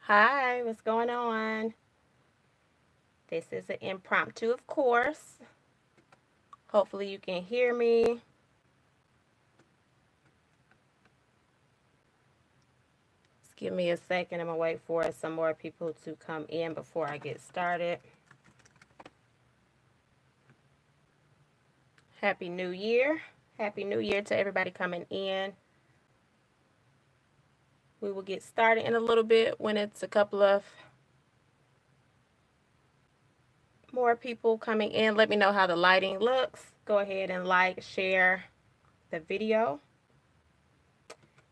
Hi, what's going on? This is an impromptu, of course. Hopefully you can hear me. Just give me a second. I'm going to wait for some more people to come in before I get started. Happy New Year. Happy New Year to everybody coming in. We will get started in a little bit when it's a couple of more people coming in. Let me know how the lighting looks. Go ahead and like, share the video.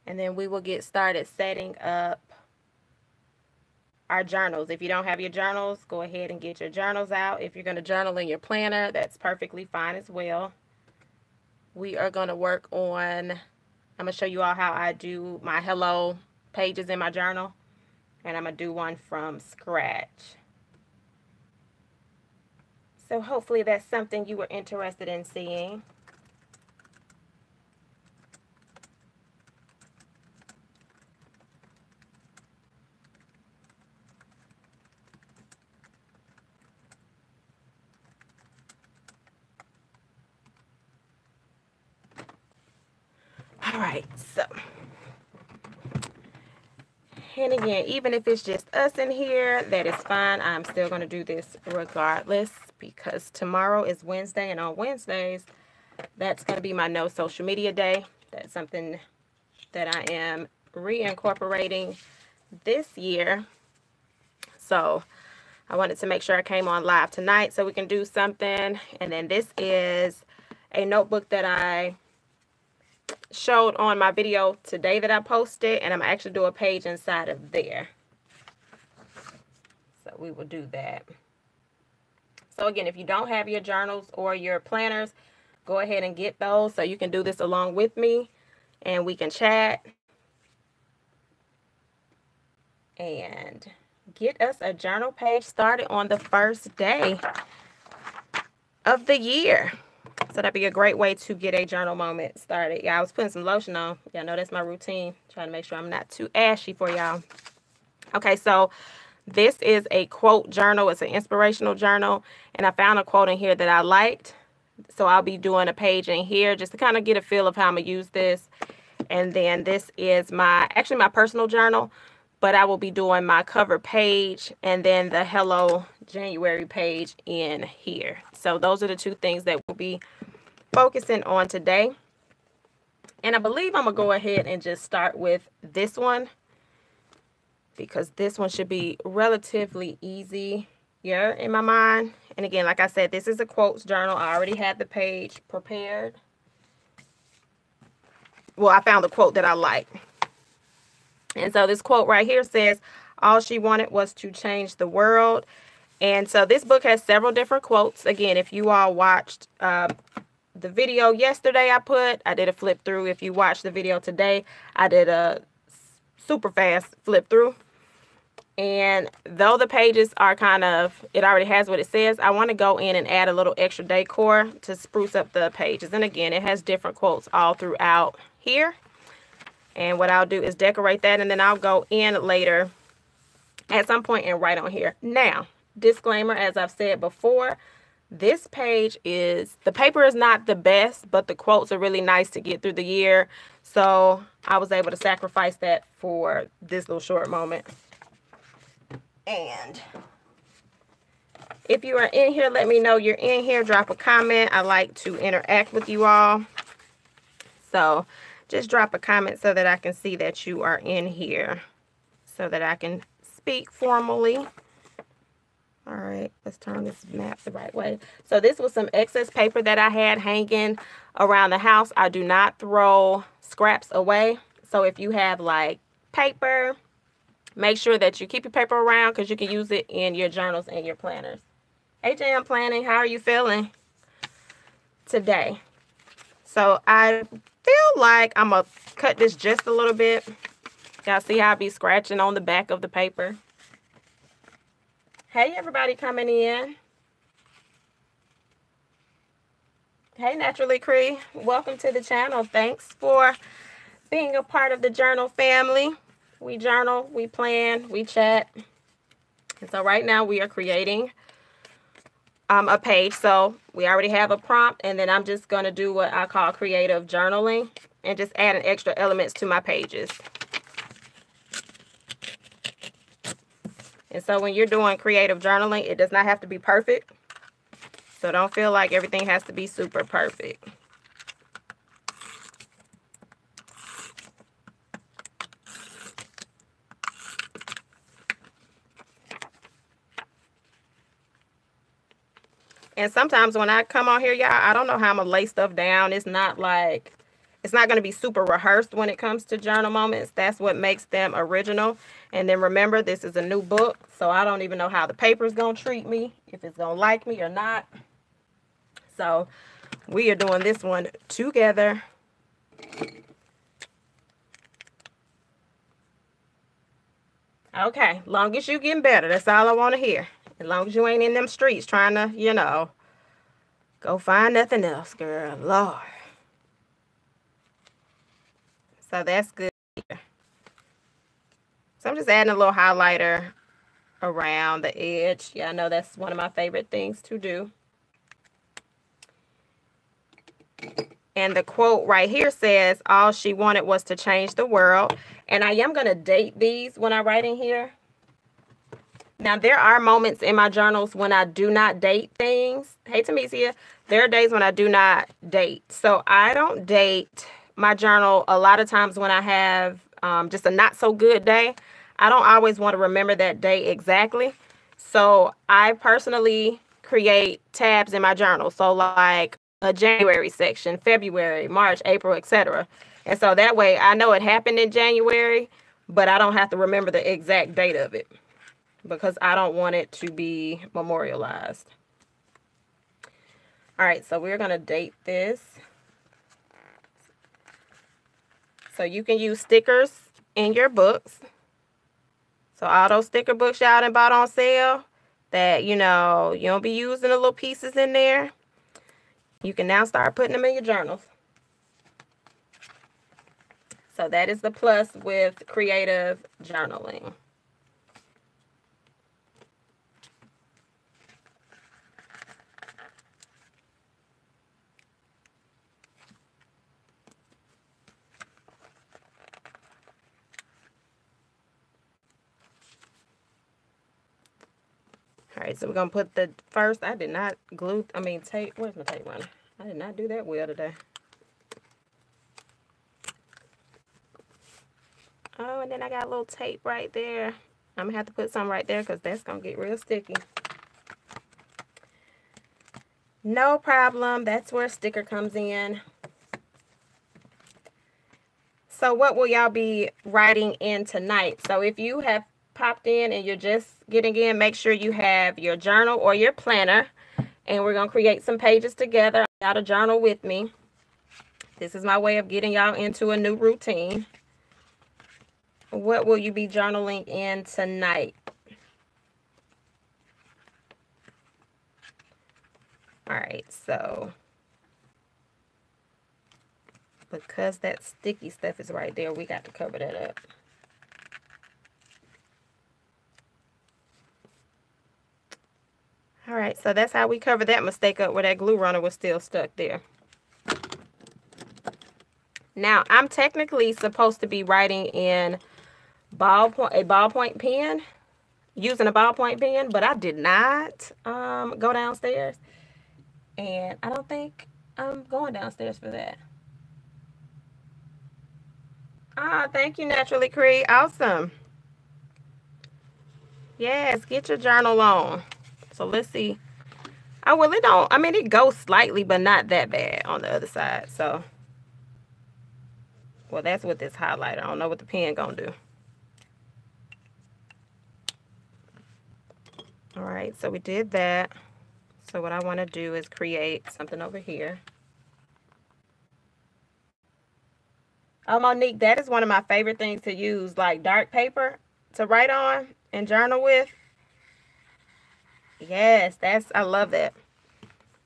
And then we will get started setting up our journals. If you don't have your journals, go ahead and get your journals out. If you're going to journal in your planner, that's perfectly fine as well. We are going to work on, I'm going to show you all how I do my hello pages in my journal. And I'm going to do one from scratch. So hopefully that's something you were interested in seeing. All right, so, and again, even if it's just us in here, that is fine. I'm still going to do this regardless because tomorrow is Wednesday, and on Wednesdays, that's going to be my no social media day. That's something that I am reincorporating this year. So I wanted to make sure I came on live tonight so we can do something. And then this is a notebook that I showed on my video today that I posted, and I'm actually do a page inside of there. So we will do that. So again, if you don't have your journals or your planners, go ahead and get those so you can do this along with me and we can chat and get us a journal page started on the first day of the year. So that'd be a great way to get a journal moment started. Yeah, I was putting some lotion on. Y'all know that's my routine. Trying to make sure I'm not too ashy for y'all. Okay, so this is a quote journal. It's an inspirational journal. And I found a quote in here that I liked. So I'll be doing a page in here just to kind of get a feel of how I'm going to use this. And then this is actually my personal journal. But I will be doing my cover page and then the Hello January page in here. So those are the two things that we'll be focusing on today. And I believe I'm going to go ahead and just start with this one, because this one should be relatively easy in my mind. And again, like I said, this is a quotes journal. I already had the page prepared. Well, I found the quote that I like. And so this quote right here says, all she wanted was to change the world. And so this book has several different quotes. Again, if you all watched the video yesterday I did a flip through. If you watched the video today, I did a super fast flip through. And though the pages are it already has what it says, I want to go in and add a little extra decor to spruce up the pages. And again, it has different quotes all throughout here. And what I'll do is decorate that, and then I'll go in later at some point and write on here. Now, disclaimer, as I've said before, this page the paper is not the best, but the quotes are really nice to get through the year. So I was able to sacrifice that for this little short moment. And if you are in here, let me know you're in here. Drop a comment. I like to interact with you all. So just drop a comment so that I can see that you are in here, so that I can speak formally. All right, let's turn this map the right way. So this was some excess paper that I had hanging around the house. I do not throw scraps away. So if you have like paper, make sure that you keep your paper around because you can use it in your journals and your planners. HM Planning, how are you feeling today? So I feel like I'm going to cut this just a little bit. Y'all see how I be scratching on the back of the paper? Hey, everybody coming in. Hey, Naturally Cree. Welcome to the channel. Thanks for being a part of the journal family. we journal, we plan, we chat. And so right now we are creating a page. So we already have a prompt, and then I'm just going to do what I call creative journaling and just adding extra elements to my pages. And so when you're doing creative journaling, it does not have to be perfect. So don't feel like everything has to be super perfect. And sometimes when I come on here, y'all, I don't know how I'm going to lay stuff down. It's not going to be super rehearsed when it comes to journal moments. That's what makes them original. And then remember, this is a new book, so I don't even know how the paper is going to treat me, if it's going to like me or not. So we are doing this one together. Okay, long as you getting better, that's all I want to hear. As long as you ain't in them streets trying to, you know, go find nothing else, girl. Lord. So that's good. So I'm just adding a little highlighter around the edge. Yeah, I know that's one of my favorite things to do. And the quote right here says, all she wanted was to change the world. And I am going to date these when I write in here. Now, there are moments in my journals when I do not date things. Hey, Tamesia. There are days when I do not date. So I don't date my journal a lot of times when I have just a not so good day. I don't always want to remember that day exactly. So I personally create tabs in my journal. So like a January section, February, March, April, etc. And so that way I know it happened in January, but I don't have to remember the exact date of it because I don't want it to be memorialized. All right, so we're going to date this. So you can use stickers in your books. So all those sticker books y'all done bought on sale that, you know, you don't be using the little pieces in there, you can now start putting them in your journals. So that is the plus with creative journaling. All right, so we're going to put the first, I did not tape, where's my tape runner? I did not do that well today. Oh, and then I got a little tape right there. I'm going to have to put some right there because that's going to get real sticky. No problem. That's where a sticker comes in. So what will y'all be writing in tonight? So if you have popped in and you're just getting in, make sure you have your journal or your planner. And we're going to create some pages together. Y'all to journal with me. This is my way of getting y'all into a new routine. What will you be journaling in tonight? All right, so because that sticky stuff is right there, we got to cover that up. All right, so that's how we cover that mistake up where that glue runner was still stuck there. Now, I'm technically supposed to be writing in a ballpoint pen, using a ballpoint pen, but I did not go downstairs. And I don't think I'm going downstairs for that. Ah, thank you, Naturally Cree. Awesome. Yes, get your journal on. So let's see. Oh, well, it goes slightly, but not that bad on the other side. So, well, that's with this highlighter. I don't know what the pen gonna do. All right, so we did that. So what I want to do is create something over here. Oh, Monique, that is one of my favorite things to use, like dark paper to write on and journal with. Yes, I love that.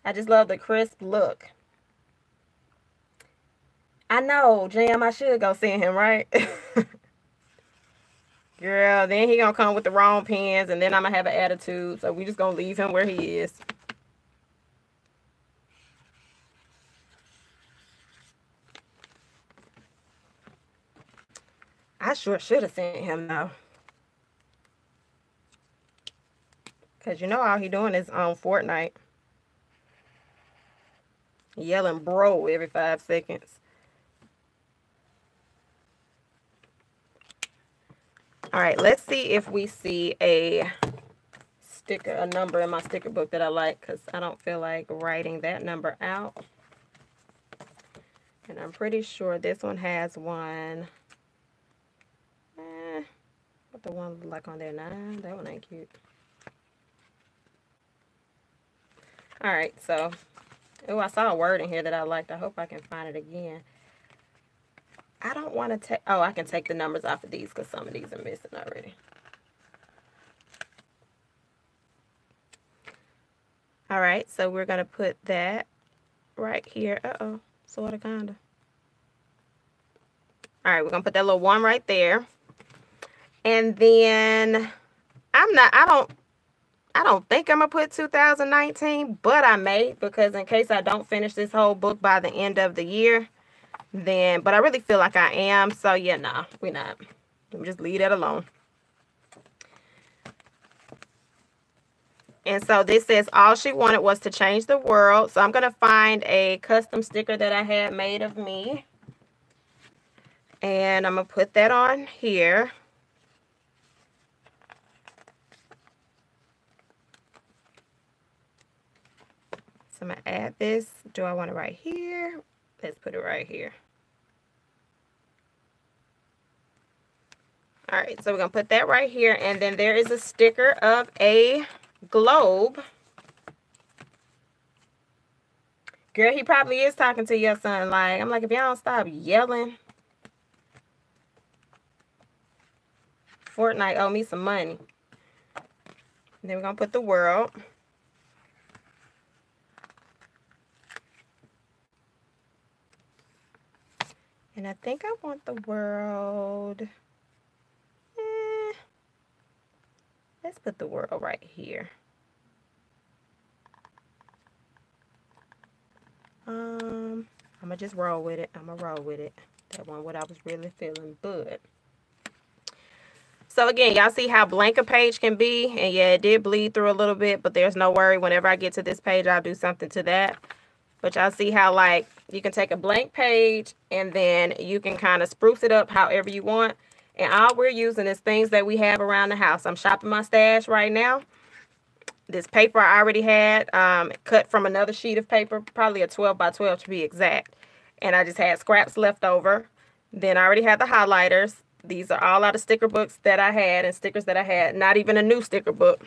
I just love the crisp look. I know, Jam, I should go see him, right? Girl, then he gonna come with the wrong pens, and then I'm gonna have an attitude. So we just gonna leave him where he is. I sure should have sent him though. Cause you know all he doing is on Fortnite. Yelling bro every 5 seconds. All right, let's see if we see a sticker, a number in my sticker book that I like, because I don't feel like writing that number out. And I'm pretty sure this one has one. What the one look like on there? 9? That one ain't cute. All right, so, oh, I saw a word in here that I liked. I hope I can find it again. I don't want to take, oh, I can take the numbers off of these because some of these are missing already. All right, so we're going to put that right here. Uh-oh, sort of, kind of. All right, we're going to put that little 1 right there. And then I don't think I'm going to put 2019, but I may, because in case I don't finish this whole book by the end of the year, then, but I really feel like I am. So yeah, nah, we're not. Let me just leave that alone. And so this says all she wanted was to change the world. So I'm going to find a custom sticker that I had made of me. And I'm going to put that on here. So I'm going to add this. Do I want it right here? Let's put it right here. All right, so we're going to put that right here. And then there is a sticker of a globe. Girl, he probably is talking to your son. Like, I'm like, if y'all don't stop yelling. Fortnite owe me some money. And then we're going to put the world. And I think I want the world. Let's put the world right here. I'm going to just roll with it. I'm going to roll with it. That one, what I was really feeling, but. So again, y'all see how blank a page can be. And yeah, it did bleed through a little bit, but there's no worry. Whenever I get to this page, I'll do something to that. But y'all see how, like, you can take a blank page and then you can kind of spruce it up however you want. And all we're using is things that we have around the house. I'm shopping my stash right now. This paper I already had cut from another sheet of paper, probably a 12 by 12 to be exact. And I just had scraps left over. Then I already had the highlighters. These are all out of sticker books that I had and stickers that I had. Not even a new sticker book.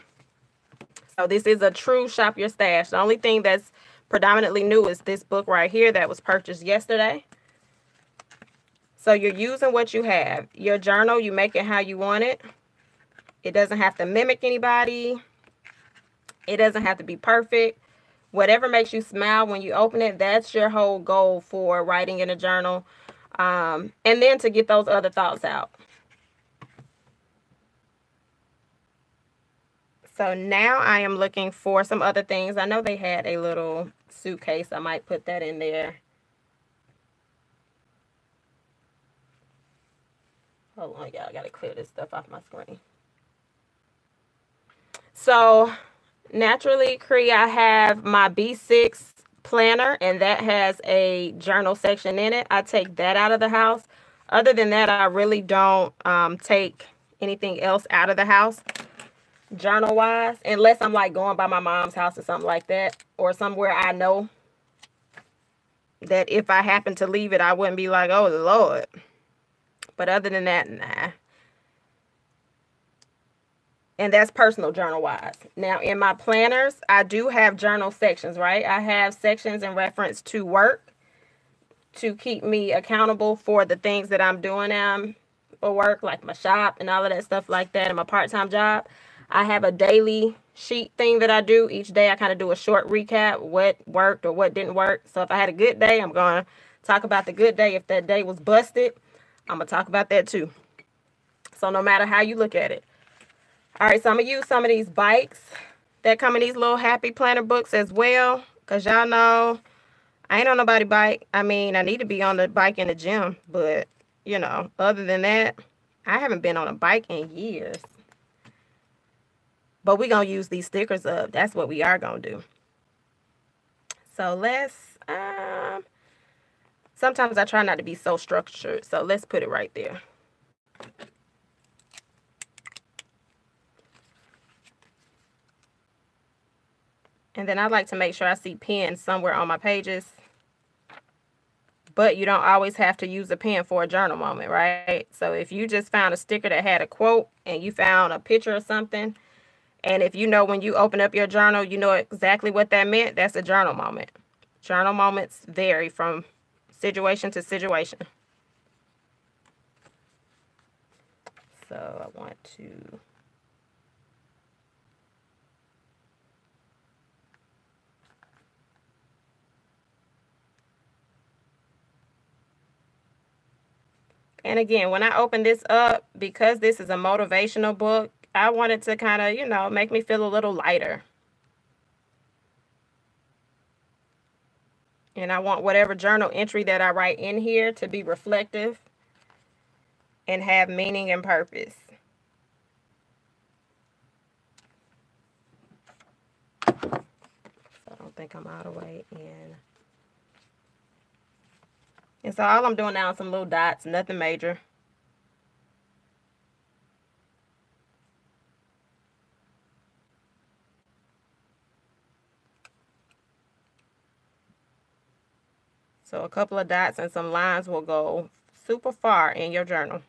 So this is a true shop your stash. The only thing that's predominantly new is this book right here that was purchased yesterday. So you're using what you have. Your journal, you make it how you want it. It doesn't have to mimic anybody. It doesn't have to be perfect. Whatever makes you smile when you open it, that's your whole goal for writing in a journal. And then to get those other thoughts out. So now I am looking for some other things. I know they had a little suitcase. I might put that in there. Hold on, y'all. I got to clear this stuff off my screen. So Naturally Cree, I have my B6 planner, and that has a journal section in it. I take that out of the house. Other than that, I really don't take anything else out of the house journal wise, unless I'm like going by my mom's house or something like that, or somewhere I know that if I happen to leave it, I wouldn't be like, oh Lord. But other than that, nah. And that's personal journal wise. Now in my planners, I do have journal sections, right? I have sections in reference to work to keep me accountable for the things that I'm doing for work, like my shop and all of that stuff like that, and my part-time job. I have a daily sheet thing that I do. Each day I kind of do a short recap, what worked or what didn't work. So if I had a good day, I'm going to talk about the good day. If that day was busted, I'm going to talk about that too. So no matter how you look at it. All right, so I'm going to use some of these bikes that come in these little happy planner books as well. Because y'all know, I ain't on nobody bike. I mean, I need to be on the bike in the gym. But, you know, other than that, I haven't been on a bike in years. But we're going to use these stickers up. That's what we are going to do. So let's, sometimes I try not to be so structured. So let's put it right there. And then I like to make sure I see pens somewhere on my pages. But you don't always have to use a pen for a journal moment, right? So if you just found a sticker that had a quote and you found a picture or something, and if you know when you open up your journal, you know exactly what that meant, that's a journal moment. Journal moments vary from situation to situation. So I want to... And again, when I open this up, because this is a motivational book, I wanted to kind of, you know, make me feel a little lighter. And I want whatever journal entry that I write in here to be reflective and have meaning and purpose. So I don't think I'm all the way in. And so all I'm doing now is some little dots, nothing major. So a couple of dots and some lines will go super far in your journal.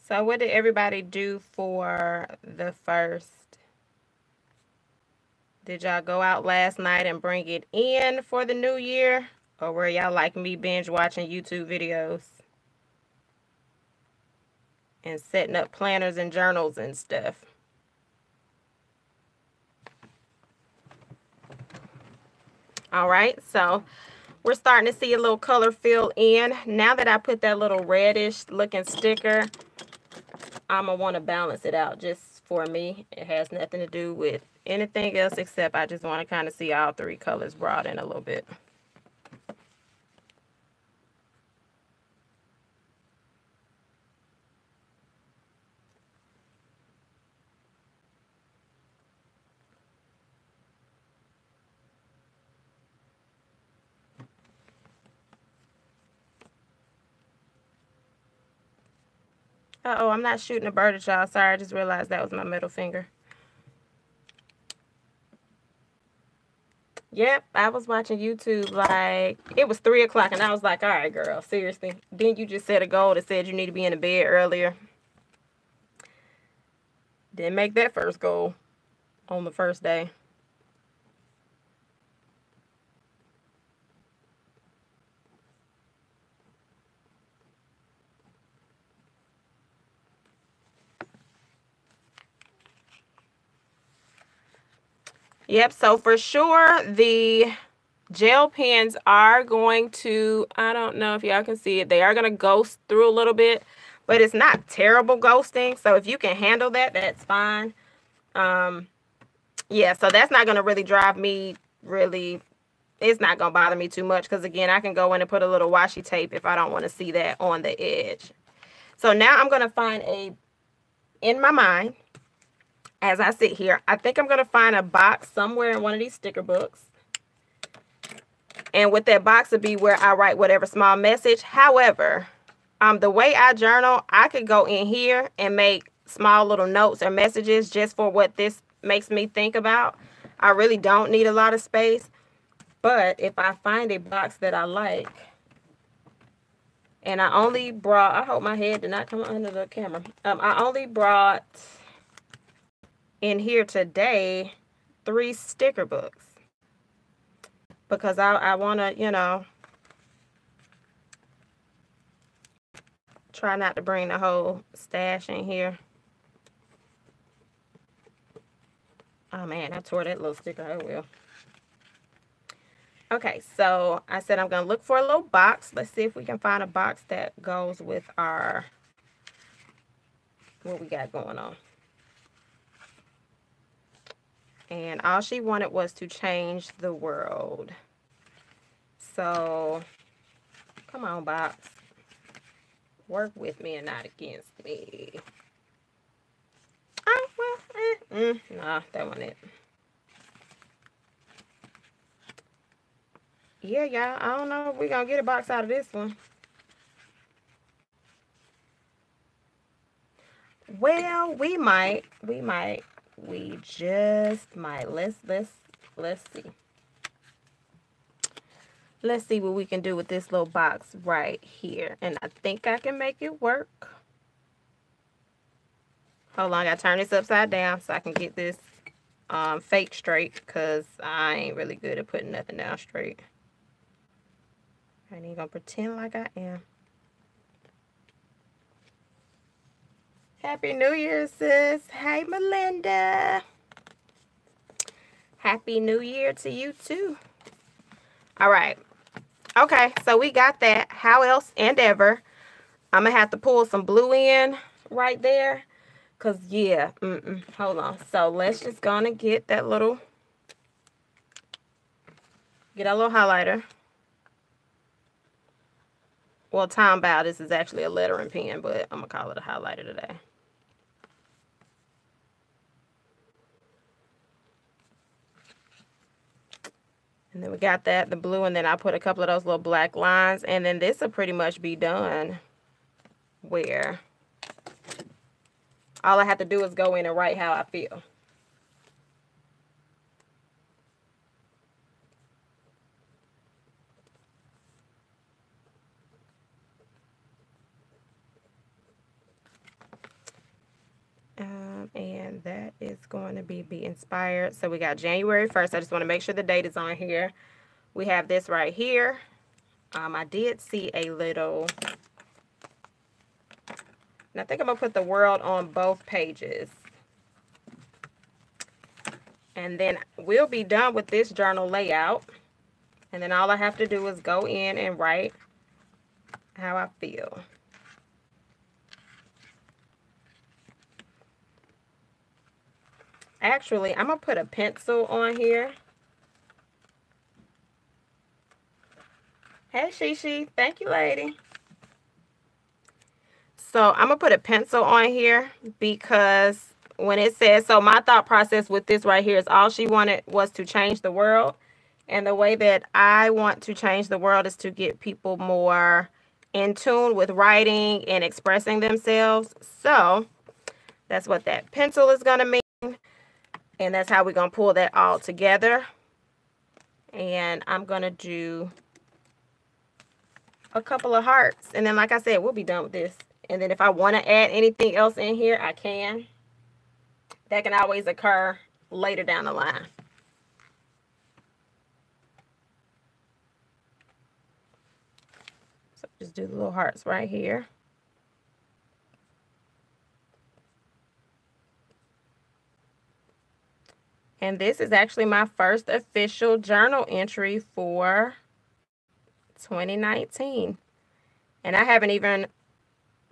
So what did everybody do for the first? Did y'all go out last night and bring it in for the new year? Or were y'all like me binge watching YouTube videos? And setting up planners and journals and stuff? All right, so we're starting to see a little color fill in. Now that I put that little reddish looking sticker, I'm going to want to balance it out just for me. It has nothing to do with anything else except I just want to kind of see all three colors brought in a little bit. Uh-oh, I'm not shooting a bird at y'all. Sorry, I just realized that was my middle finger. Yep, I was watching YouTube like, it was 3 o'clock, and I was like, all right, girl, seriously. Then you just set a goal that said you need to be in the bed earlier. Didn't make that first goal on the first day. Yep, so for sure, the gel pens are going to, I don't know if y'all can see it, they are going to ghost through a little bit, but it's not terrible ghosting. So if you can handle that, that's fine. Yeah, so that's not going to really drive me it's not going to bother me too much because, again, I can go in and put a little washi tape if I don't want to see that on the edge. So now I'm going to find in my mind, as I sit here, I think I'm going to find a box somewhere in one of these sticker books. And with that box would be where I write whatever small message. However, the way I journal, I could go in here and make small little notes or messages just for what this makes me think about. I really don't need a lot of space. But if I find a box that I like, and I only brought, I hope my head did not come under the camera. I only brought in here today 3 sticker books because I want to, you know, Try not to bring the whole stash in here. Oh man, I tore that little sticker. Oh well. Okay, so I said I'm going to look for a little box. Let's see if we can find a box that goes with our, what we got going on. And all she wanted was to change the world. So, come on, box. Work with me and not against me. Oh, well, nah, that wasn't it. Yeah, y'all, I don't know if we're going to get a box out of this one. Well, we might. We just might. Let's see. Let's see what we can do with this little box right here. And I think I can make it work. Hold on, I gotta turn this upside down so I can get this fake straight, because I ain't really good at putting nothing down straight. I ain't gonna pretend like I am. Happy New Year, sis. Hey, Melinda. Happy New Year to you, too. All right. Okay, so we got that. How else and ever. I'm going to have to pull some blue in right there. Because, yeah. Hold on. So, let's just go on and get that little... Get our little highlighter. Well, time bow. This is actually a lettering pen, but I'm going to call it a highlighter today. And then we got that, the blue, and then I put a couple of those little black lines. And then this will pretty much be done. Where all I have to do is go in and write how I feel. And that is going to be inspired. So we got January 1st. I just want to make sure the date is on here. We have this right here. I did see a little, and I think I'm going to put the world on both pages. And then we'll be done with this journal layout. And then all I have to do is go in and write how I feel. Actually, I'm going to put a pencil on here. Hey, Shishi. Thank you, lady. So, I'm going to put a pencil on here because when it says, so my thought process with this right here is all she wanted was to change the world. And the way that I want to change the world is to get people more in tune with writing and expressing themselves. So, that's what that pencil is going to mean. And that's how we're going to pull that all together. And I'm going to do a couple of hearts. And then, like I said, we'll be done with this. And then if I want to add anything else in here, I can. That can always occur later down the line. So just do the little hearts right here. And this is actually my first official journal entry for 2019. And I haven't even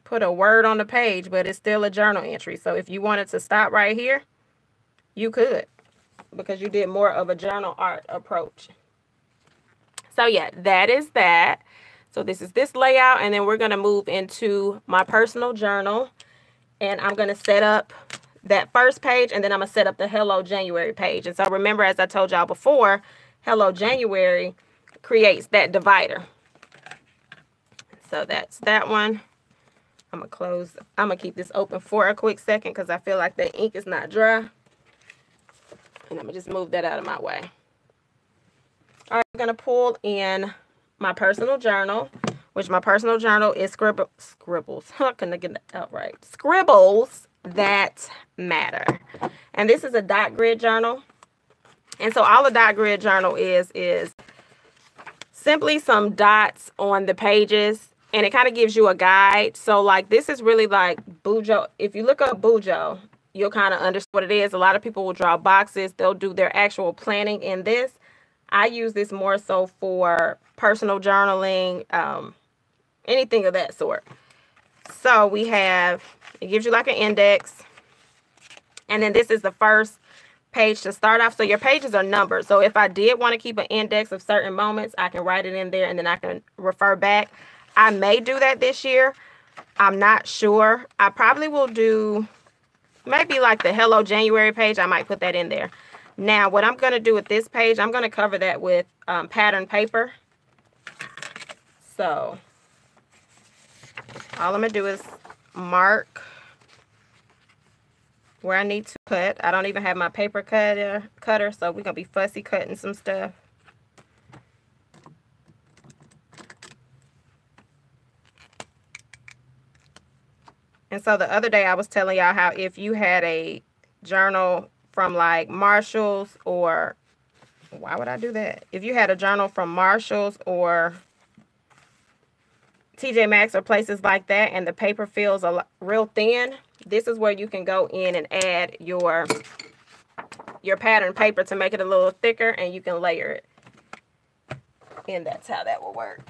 put a word on the page, but it's still a journal entry. So if you wanted to stop right here, you could, because you did more of a journal art approach. So yeah, that is that. So this is this layout, and then we're going to move into my personal journal. And I'm going to set up that first page, and then I'm going to set up the Hello January page. And so remember, as I told y'all before, Hello January creates that divider. So that's that one. I'm going to close. I'm going to keep this open for a quick second because I feel like the ink is not dry. And I'm going to just move that out of my way. All right, I'm going to pull in my personal journal, which my personal journal is Scribbles. How can I get that out right? Scribbles That Matter. And this is a dot grid journal. And so all a dot grid journal is simply some dots on the pages. And it kind of gives you a guide. So like this is really like Bujo. If you look up Bujo, you'll kind of understand what it is. A lot of people will draw boxes. They'll do their actual planning in this. I use this more so for personal journaling, anything of that sort. So we have, it gives you like an index. And then this is the first page to start off. So your pages are numbered. So if I did want to keep an index of certain moments, I can write it in there and then I can refer back. I may do that this year. I'm not sure. I probably will do maybe like the Hello January page. I might put that in there. Now, what I'm going to do with this page, I'm going to cover that with pattern paper. So all I'm going to do is mark where I need to cut. I don't even have my paper cutter, so we're going to be fussy cutting some stuff. And so the other day I was telling y'all how if you had a journal from like Marshalls or, why would I do that? If you had a journal from Marshalls or TJ Maxx or places like that and the paper feels real thin, this is where you can go in and add your pattern paper to make it a little thicker, and you can layer it. And that's how that will work.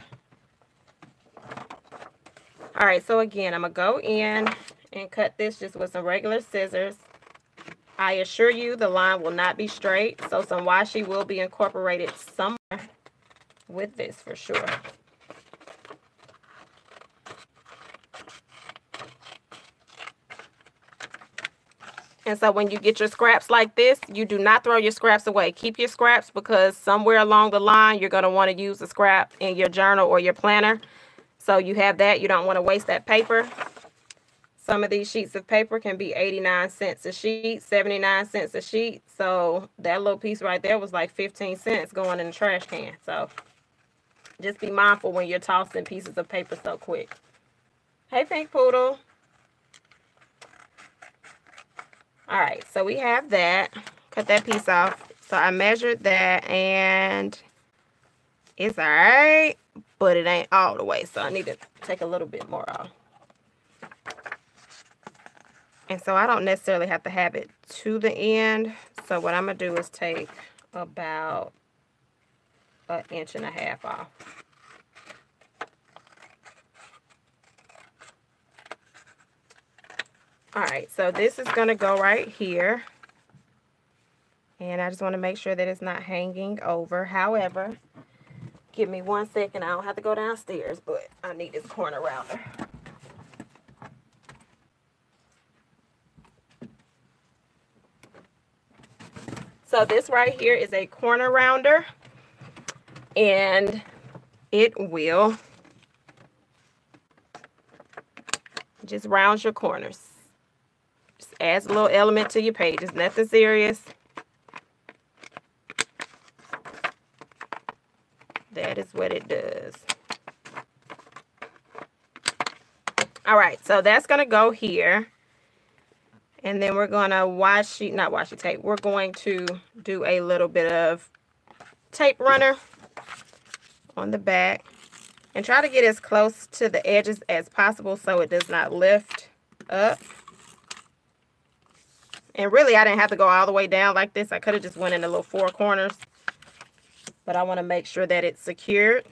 All right, so again, I'm going to go in and cut this just with some regular scissors. I assure you the line will not be straight, so some washi will be incorporated somewhere with this for sure. And so when you get your scraps like this, you do not throw your scraps away. Keep your scraps because somewhere along the line, you're going to want to use the scrap in your journal or your planner. So you have that. You don't want to waste that paper. Some of these sheets of paper can be 89 cents a sheet, 79 cents a sheet. So that little piece right there was like 15 cents going in the trash can. So just be mindful when you're tossing pieces of paper so quick. Hey, Pink Poodle. All right, so we have that. Cut that piece off. So I measured that and it's all right, but it ain't all the way. So I need to take a little bit more off. And so I don't necessarily have to have it to the end. So what I'm going to do is take about 1.5 inches off. All right, so this is going to go right here. And I just want to make sure that it's not hanging over. However, give me 1 second. I don't have to go downstairs, but I need this corner rounder. So this right here is a corner rounder, and it will just round your corners. Just adds a little element to your page. It's nothing serious. That is what it does. All right, so that's going to go here. And then we're going to not washi tape. We're going to do a little bit of tape runner on the back. And try to get as close to the edges as possible so it does not lift up. And really, I didn't have to go all the way down like this. I could have just went in the little 4 corners. But I want to make sure that it's secured.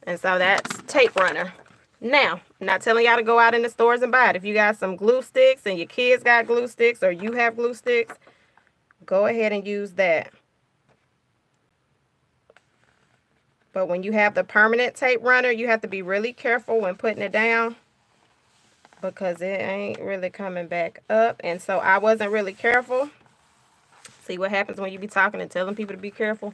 And so that's tape runner. Now, I'm not telling y'all to go out in the stores and buy it. If you got some glue sticks and your kids got glue sticks or you have glue sticks, go ahead and use that. But when you have the permanent tape runner, you have to be really careful when putting it down because it ain't really coming back up. And so I wasn't really careful. See what happens when you be talking and telling people to be careful?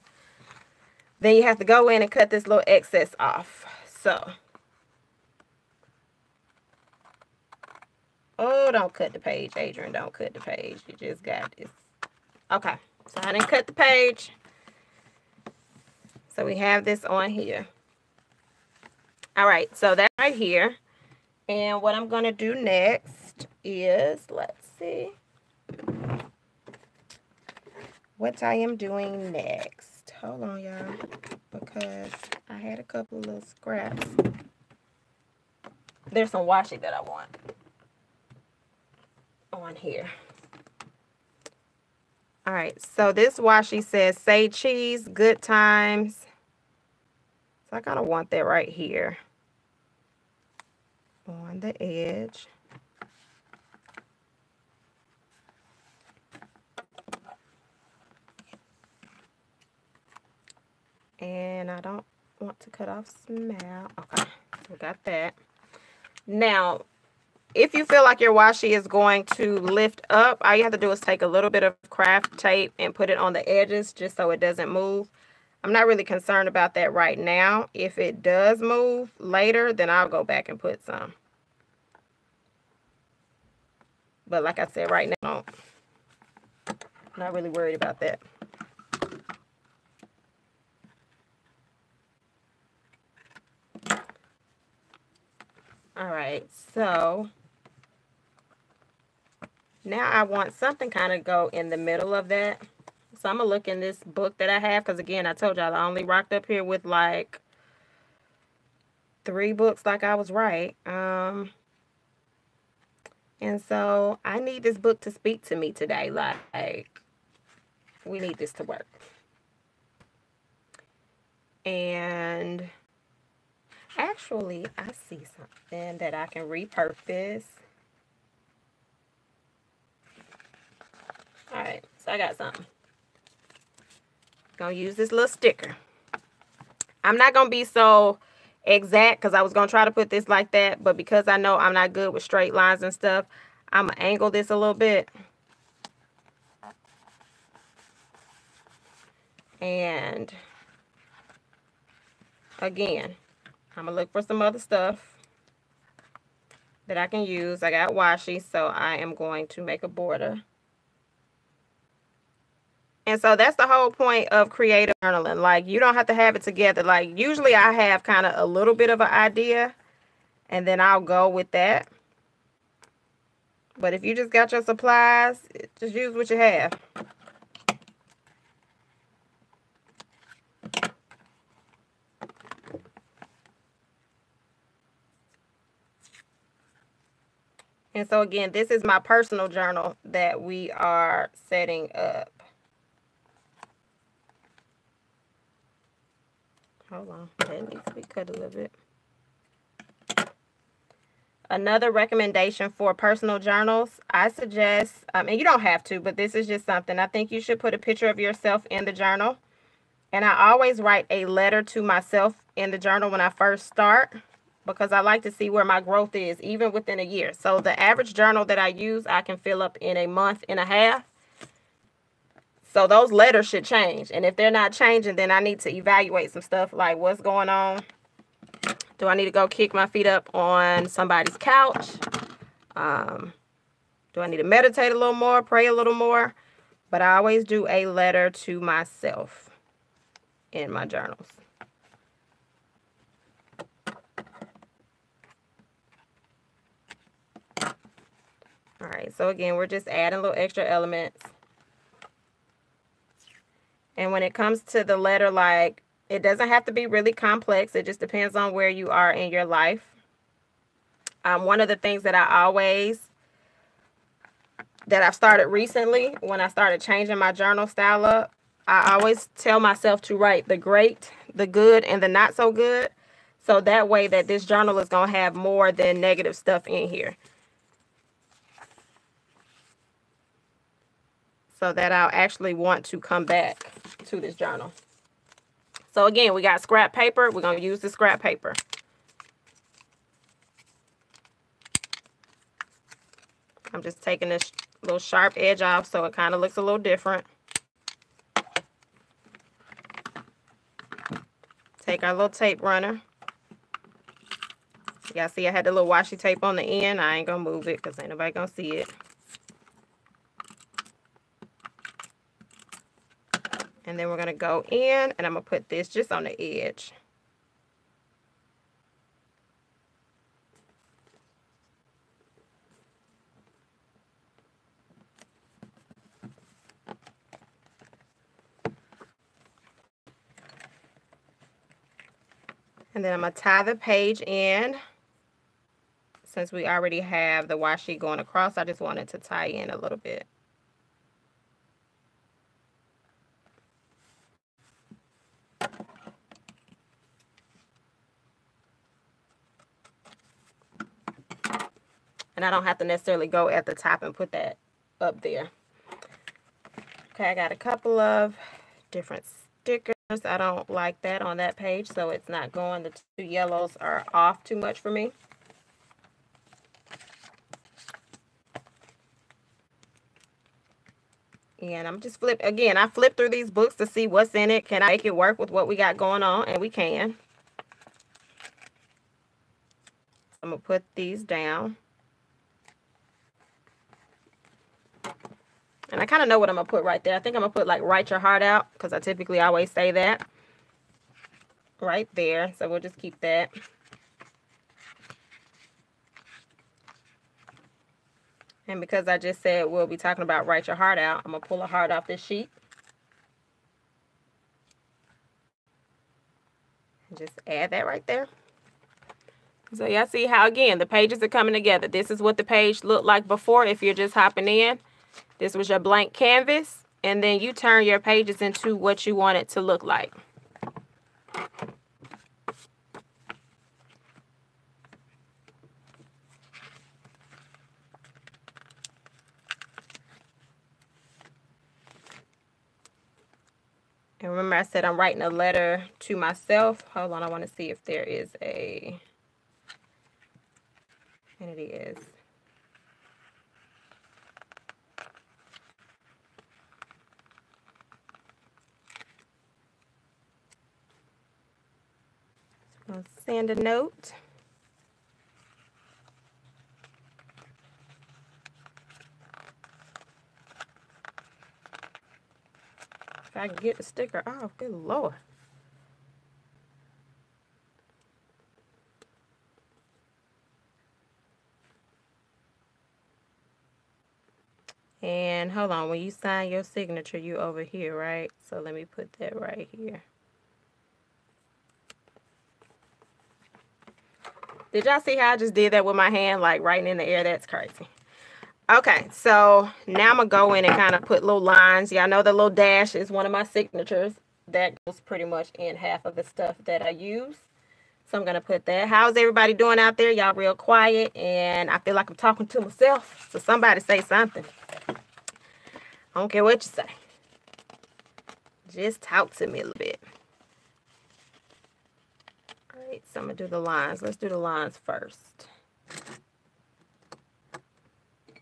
Then you have to go in and cut this little excess off. So, oh, don't cut the page, Adrian. Don't cut the page. You just got this. Okay, so I didn't cut the page. So we have this on here. All right, so that's right here. And what I'm going to do next is, let's see what I am doing next. hold on, y'all, because I had a couple of little scraps. There's some washi that I want on here. All right, so this washi says Say Cheese, Good Times. So I kind of want that right here on the edge. And I don't want to cut off smell. Okay, so we got that. Now, if you feel like your washi is going to lift up, all you have to do is take a little bit of craft tape and put it on the edges just so it doesn't move. I'm not really concerned about that right now. If it does move later, then I'll go back and put some. But like I said, right now, I'm not really worried about that. All right, so now I want something kind of go in the middle of that. So I'm going to look in this book that I have, because again, I told y'all I only rocked up here with like 3 books like I was right. And so I need this book to speak to me today. Like, we need this to work. And actually, I see something that I can repurpose. All right, so I got something. Gonna use this little sticker. I'm not gonna be so exact because I was gonna try to put this like that, but because I know I'm not good with straight lines and stuff, I'm gonna angle this a little bit. And again, I'm gonna look for some other stuff that I can use. I got washi, so I am going to make a border. And so that's the whole point of creative journaling. Like, you don't have to have it together. Like, usually I have kind of a little bit of an idea, and then I'll go with that. But if you just got your supplies, just use what you have. And so again, this is my personal journal that we are setting up. Hold on, that needs to be cut a little bit. Another recommendation for personal journals, I suggest, and you don't have to, but this is just something. I think you should put a picture of yourself in the journal. And I always write a letter to myself in the journal when I first start, because I like to see where my growth is, even within a year. So the average journal that I use, I can fill up in a month and a half. So those letters should change. And if they're not changing, then I need to evaluate some stuff like what's going on. Do I need to go kick my feet up on somebody's couch? Do I need to meditate a little more, pray a little more? But I always do a letter to myself in my journals. All right, so again, we're just adding little extra elements. And when it comes to the letter, like, it doesn't have to be really complex. It just depends on where you are in your life. One of the things that I've started recently, when I started changing my journal style up, I always tell myself to write the great, the good, and the not so good. So that way that this journal is going to have more than negative stuff in here. So that I'll actually want to come back to this journal. So again, we got scrap paper. We're going to use the scrap paper. I'm just taking this little sharp edge off so it kind of looks a little different. Take our little tape runner. Y'all see I had the little washi tape on the end. I ain't going to move it because ain't nobody going to see it. And then we're going to go in and I'm going to put this just on the edge. And then I'm going to tie the page in. Since we already have the washi going across, I just wanted to tie in a little bit. And I don't have to necessarily go at the top and put that up there. Okay, I got a couple of different stickers. I don't like that on that page, so it's not going. The two yellows are off too much for me. And I'm just again, I flip through these books to see what's in it. Can I make it work with what we got going on? And we can. I'm going to put these down. And I kind of know what I'm going to put right there. I think I'm going to put like write your heart out, because I typically always say that. Right there. So we'll just keep that. And because I just said we'll be talking about write your heart out, I'm going to pull a heart off this sheet. And just add that right there. So y'all see how, again, the pages are coming together. This is what the page looked like before if you're just hopping in. This was your blank canvas. And then you turn your pages into what you want it to look like. And remember, I said I'm writing a letter to myself. Hold on, I want to see if there is a... And it is. So I'll send a note. If I can get the sticker off, good Lord. And hold on, when you sign your signature, you over here, right? So let me put that right here. Did y'all see how I just did that with my hand, like writing in the air? That's crazy. Okay, so now I'm going to go in and kind of put little lines. Y'all know the little dash is one of my signatures. That goes pretty much in half of the stuff that I use. So I'm going to put that. How's everybody doing out there? Y'all real quiet, and I feel like I'm talking to myself. So somebody say something. I don't care what you say. Just talk to me a little bit. All right, so I'm going to do the lines. Let's do the lines first.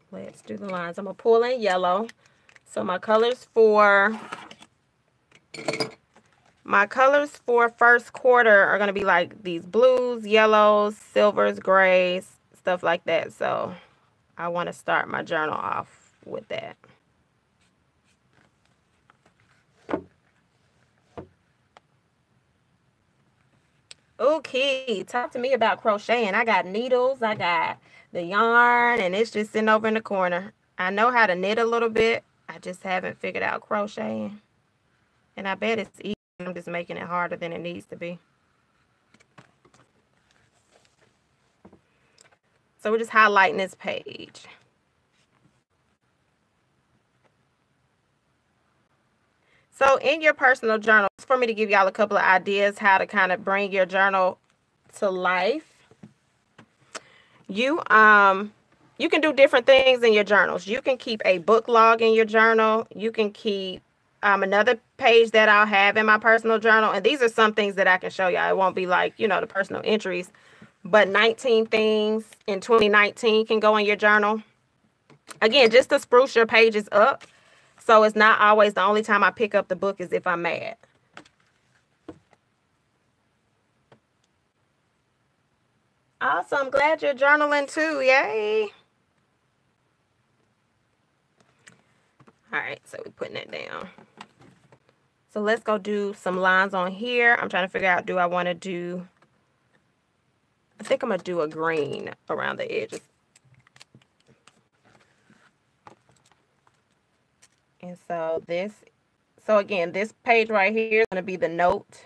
Let's do the lines. I'm going to pull in yellow. So my colors for first quarter are going to be like these blues, yellows, silvers, grays, stuff like that. So I want to start my journal off with that. Okay, talk to me about crocheting. I got needles, I got the yarn, and it's just sitting over in the corner. I know how to knit a little bit. I just haven't figured out crocheting. And I bet it's easy. I'm just making it harder than it needs to be. So we're just highlighting this page. So in your personal journal, for me to give y'all a couple of ideas how to kind of bring your journal to life. You can do different things in your journals. You can keep a book log in your journal. You can keep another page that I'll have in my personal journal. And these are some things that I can show y'all. It won't be like, you know, the personal entries. But 19 things in 2019 can go in your journal. Again, just to spruce your pages up. So it's not always the only time I pick up the book is if I'm mad. Awesome. I'm glad you're journaling too. Yay. All right. So we're putting it down. So let's go do some lines on here. I'm trying to figure out, do I want to do... I think I'm going to do a green around the edges. And so again, this page right here is going to be the note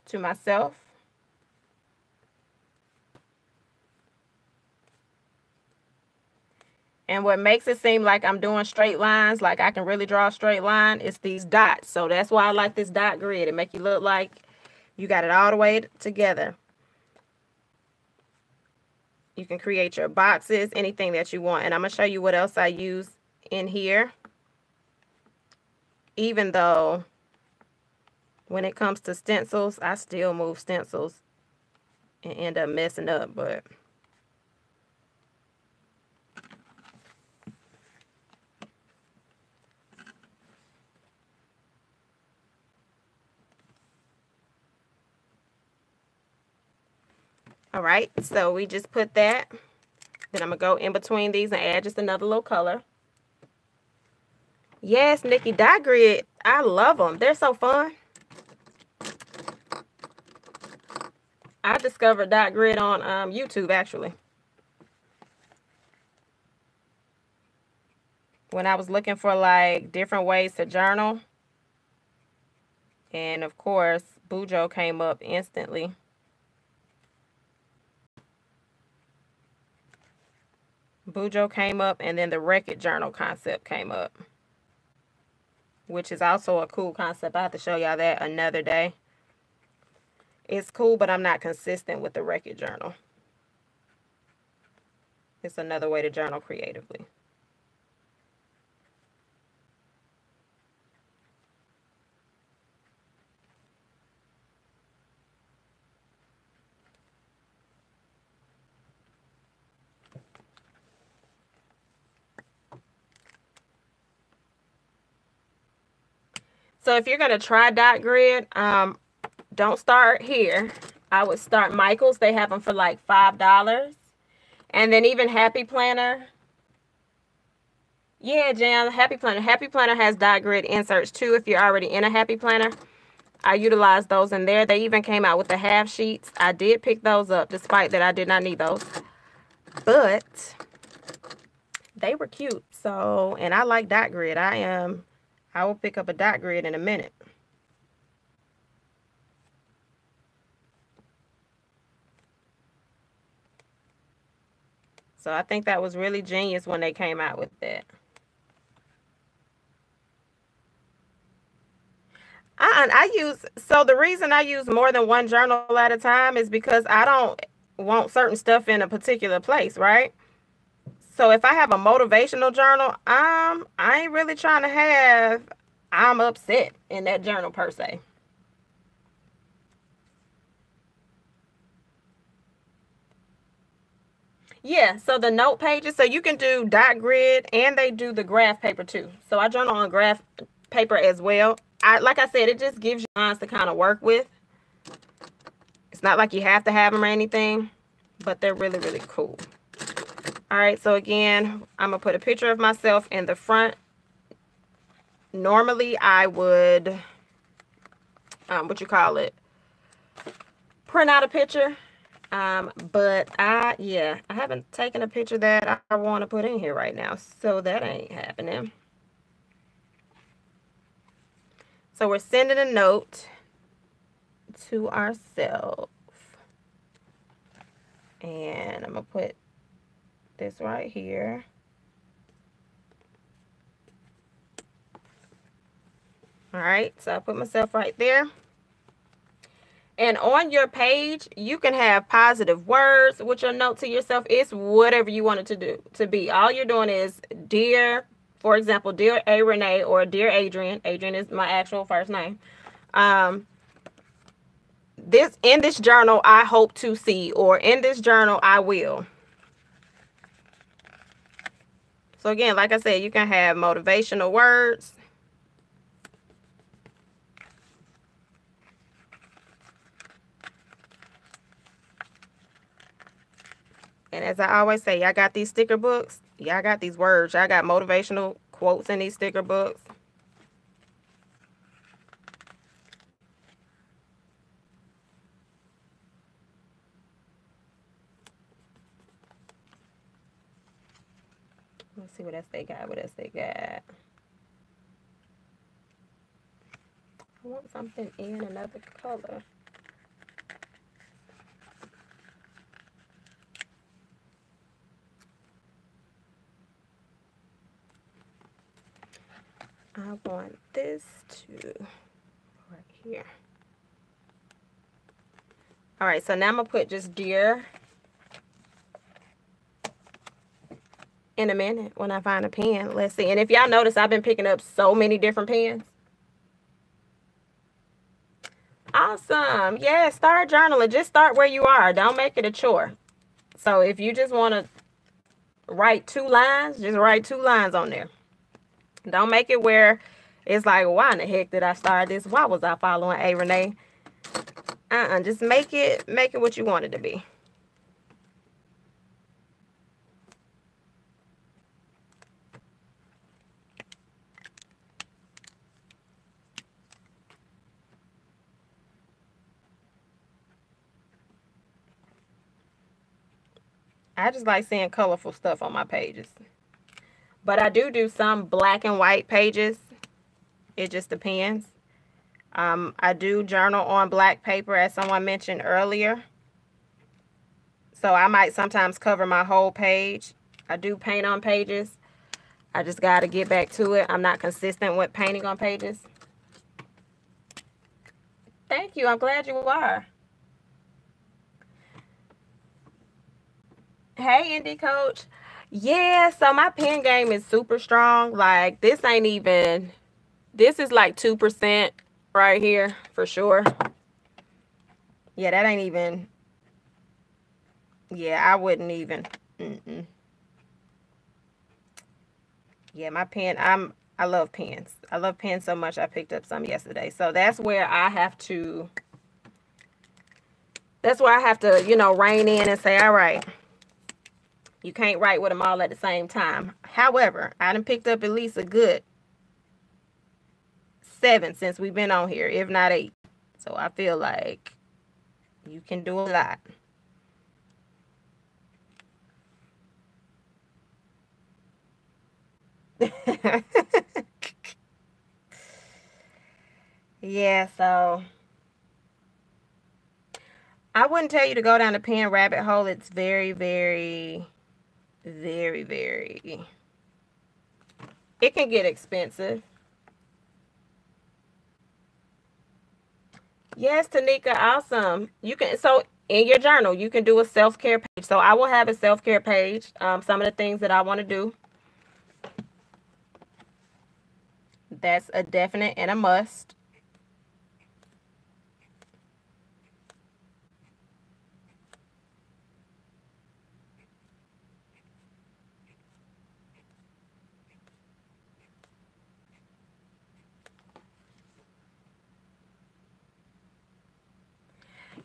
to myself. And what makes it seem like I'm doing straight lines, like I can really draw a straight line, is these dots. So that's why I like this dot grid. It make you look like you got it all the way together. You can create your boxes, anything that you want. And I'm going to show you what else I use in here. Even though when it comes to stencils, I still move stencils and end up messing up, but all right, so we just put that. Then I'm going to go in between these and add just another little color. Yes, Nikki, dot grid. I love them. They're so fun. I discovered dot grid on YouTube, actually. When I was looking for, like, different ways to journal. And, of course, Bujo came up instantly. Bujo came up, and then the Wreck-It journal concept came up, which is also a cool concept. I have to show y'all that another day. It's cool, but I'm not consistent with the Wreck-It journal. It's another way to journal creatively. So if you're going to try dot grid, don't start here. I would start Michael's. They have them for like $5. And then even Happy Planner. Yeah, Jan, Happy Planner. Happy Planner has dot grid inserts too if you're already in a Happy Planner. I utilize those in there. They even came out with the half sheets. I did pick those up despite that I did not need those. But they were cute. So, and I like dot grid. I will pick up a dot grid in a minute. So I think that was really genius when they came out with that. So the reason I use more than one journal at a time is because I don't want certain stuff in a particular place, right? So if I have a motivational journal, I ain't really trying to have I'm upset in that journal per se. Yeah, so the note pages, so you can do dot grid and they do the graph paper too. So I journal on graph paper as well. Like I said, it just gives you lines to kind of work with. It's not like you have to have them or anything, but they're really, really cool. All right, so again, I'm going to put a picture of myself in the front. Normally, I would, print out a picture. But I haven't taken a picture that I want to put in here right now, so that ain't happening. So we're sending a note to ourselves. And I'm going to put this right here. All right, so I put myself right there. And on your page, you can have positive words with your note to yourself. It's whatever you want it to be. All you're doing is, dear, for example, dear A. Renee or dear Adrian. Adrian is my actual first name. In this journal, I hope to see, or in this journal, I will. So again, like I said, you can have motivational words. And as I always say, y'all got these sticker books. Y'all got these words. Y'all got motivational quotes in these sticker books. Let's see what else they got. What else they got? I want something in another color. I want this to right here. All right, so now I'm going to put just deer in a minute when I find a pen. Let's see. And if y'all notice, I've been picking up so many different pens. Awesome. Yeah, start journaling. Just start where you are. Don't make it a chore. So if you just want to write 2 lines, just write 2 lines on there. Don't make it where it's like, why in the heck did I start this? Why was I following A. Renee? Just make it what you want it to be. I just like seeing colorful stuff on my pages. But I do some black and white pages. It just depends. I do journal on black paper, as someone mentioned earlier. So I might sometimes cover my whole page. I do paint on pages. I just got to get back to it. I'm not consistent with painting on pages. Thank you. I'm glad you are. Hey, Indie Coach. Yeah, so my pen game is super strong. Like, this ain't even... This is like 2% right here for sure. Yeah, that ain't even... Yeah, I wouldn't even... Yeah, my pen... I love pens. I love pens so much I picked up some yesterday. So that's where I have to... That's where I have to, you know, rein in and say, all right... You can't write with them all at the same time. However, I done picked up at least a good 7 since we've been on here, if not 8. So I feel like you can do a lot. Yeah, so I wouldn't tell you to go down the pen rabbit hole. It's very, very, very, very... It can get expensive. Yes, Tanika, awesome. You can, so in your journal, you can do a self-care page. So I will have a self-care page. Some of the things that I want to do. That's a definite and a must.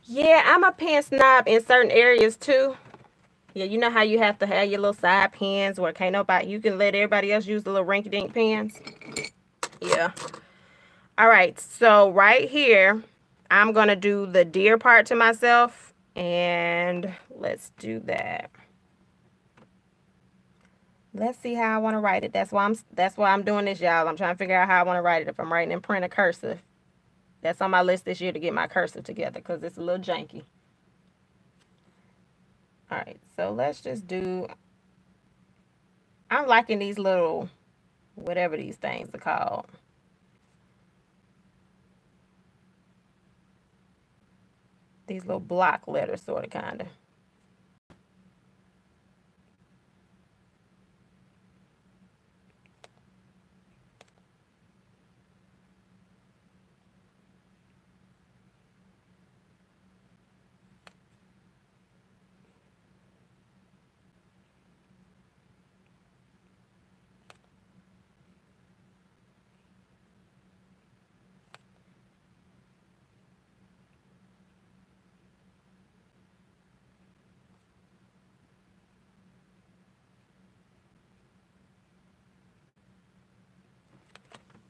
Yeah, I'm a pen snob in certain areas too. Yeah, you know how you have to have your little side pens where can't nobody, you can let everybody else use the little rinky-dink pens. Yeah. All right, so right here, I'm going to do the deer part to myself. And let's do that. Let's see how I want to write it. That's why I'm doing this, y'all. I'm trying to figure out how I want to write it. If I'm writing in print or cursive. That's on my list this year to get my cursive together because it's a little janky. All right, so let's just do... I'm liking these little, whatever these things are called. These little block letters, sort of, kind of.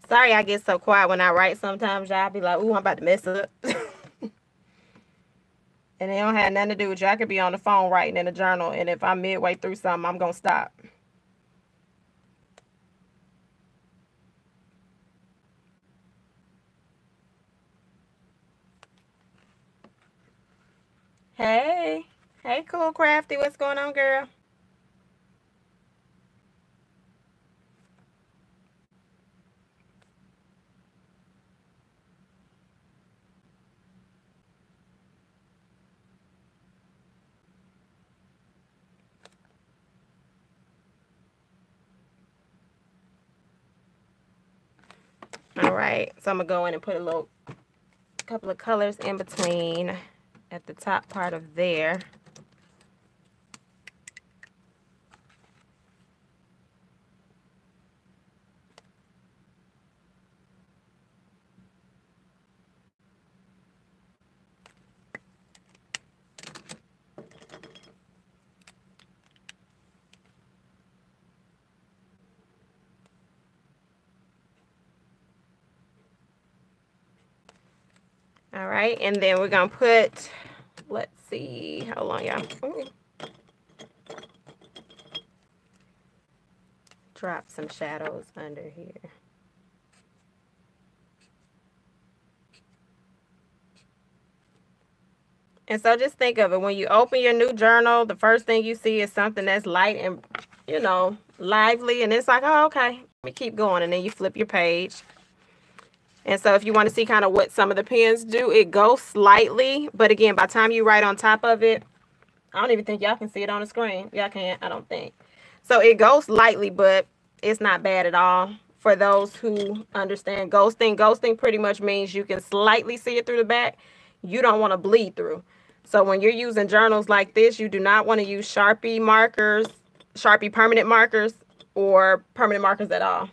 Sorry I get so quiet when I write sometimes, y'all. Be like, ooh, I'm about to mess up. And it don't have nothing to do with you. I could be on the phone writing in a journal, and if I'm midway through something, I'm going to stop. Hey. Hey, Cool Crafty. What's going on, girl? All right, so I'm gonna go in and put a couple of colors in between at the top part of there. All right, and then we're gonna put, let's see, how long y'all? Drop some shadows under here. And so just think of it, when you open your new journal, the first thing you see is something that's light and, you know, lively, and it's like, oh, okay, let me keep going, and then you flip your page. And so if you want to see kind of what some of the pens do, it goes slightly. But again, by the time you write on top of it, I don't even think y'all can see it on the screen. Y'all can't, I don't think. So it goes lightly, but it's not bad at all. For those who understand ghosting, ghosting pretty much means you can slightly see it through the back. You don't want to bleed through. So when you're using journals like this, you do not want to use Sharpie markers, Sharpie permanent markers, or permanent markers at all.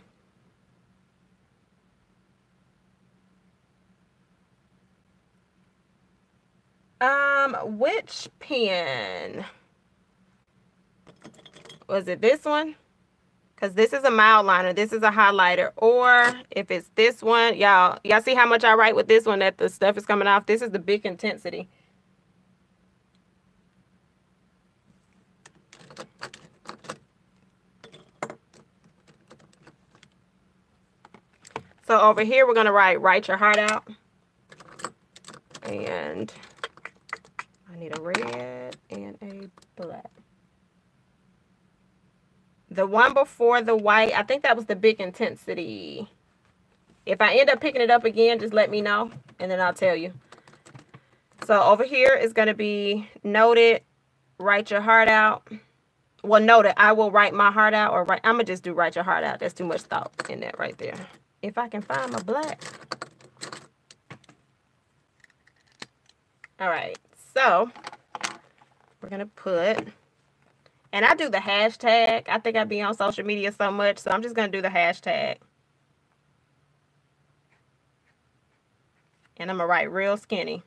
Which pen? Was it this one? Because this is a mild liner, this is a highlighter. Or if it's this one, y'all see how much I write with this one that the stuff is coming off? This is the Big Intensity. So over here, we're going to write your heart out. And I need a red and a black. The one before the white, I think that was the Big Intensity. If I end up picking it up again, just let me know, and then I'll tell you. So over here is going to be noted, write your heart out. Well, noted, I will write my heart out, or I'm going to just do write your heart out. There's too much thought in that right there. If I can find my black. All right, so we're going to put, and I do the hashtag. I think I be on social media so much, so I'm just going to do the hashtag. And I'm going to write real skinny.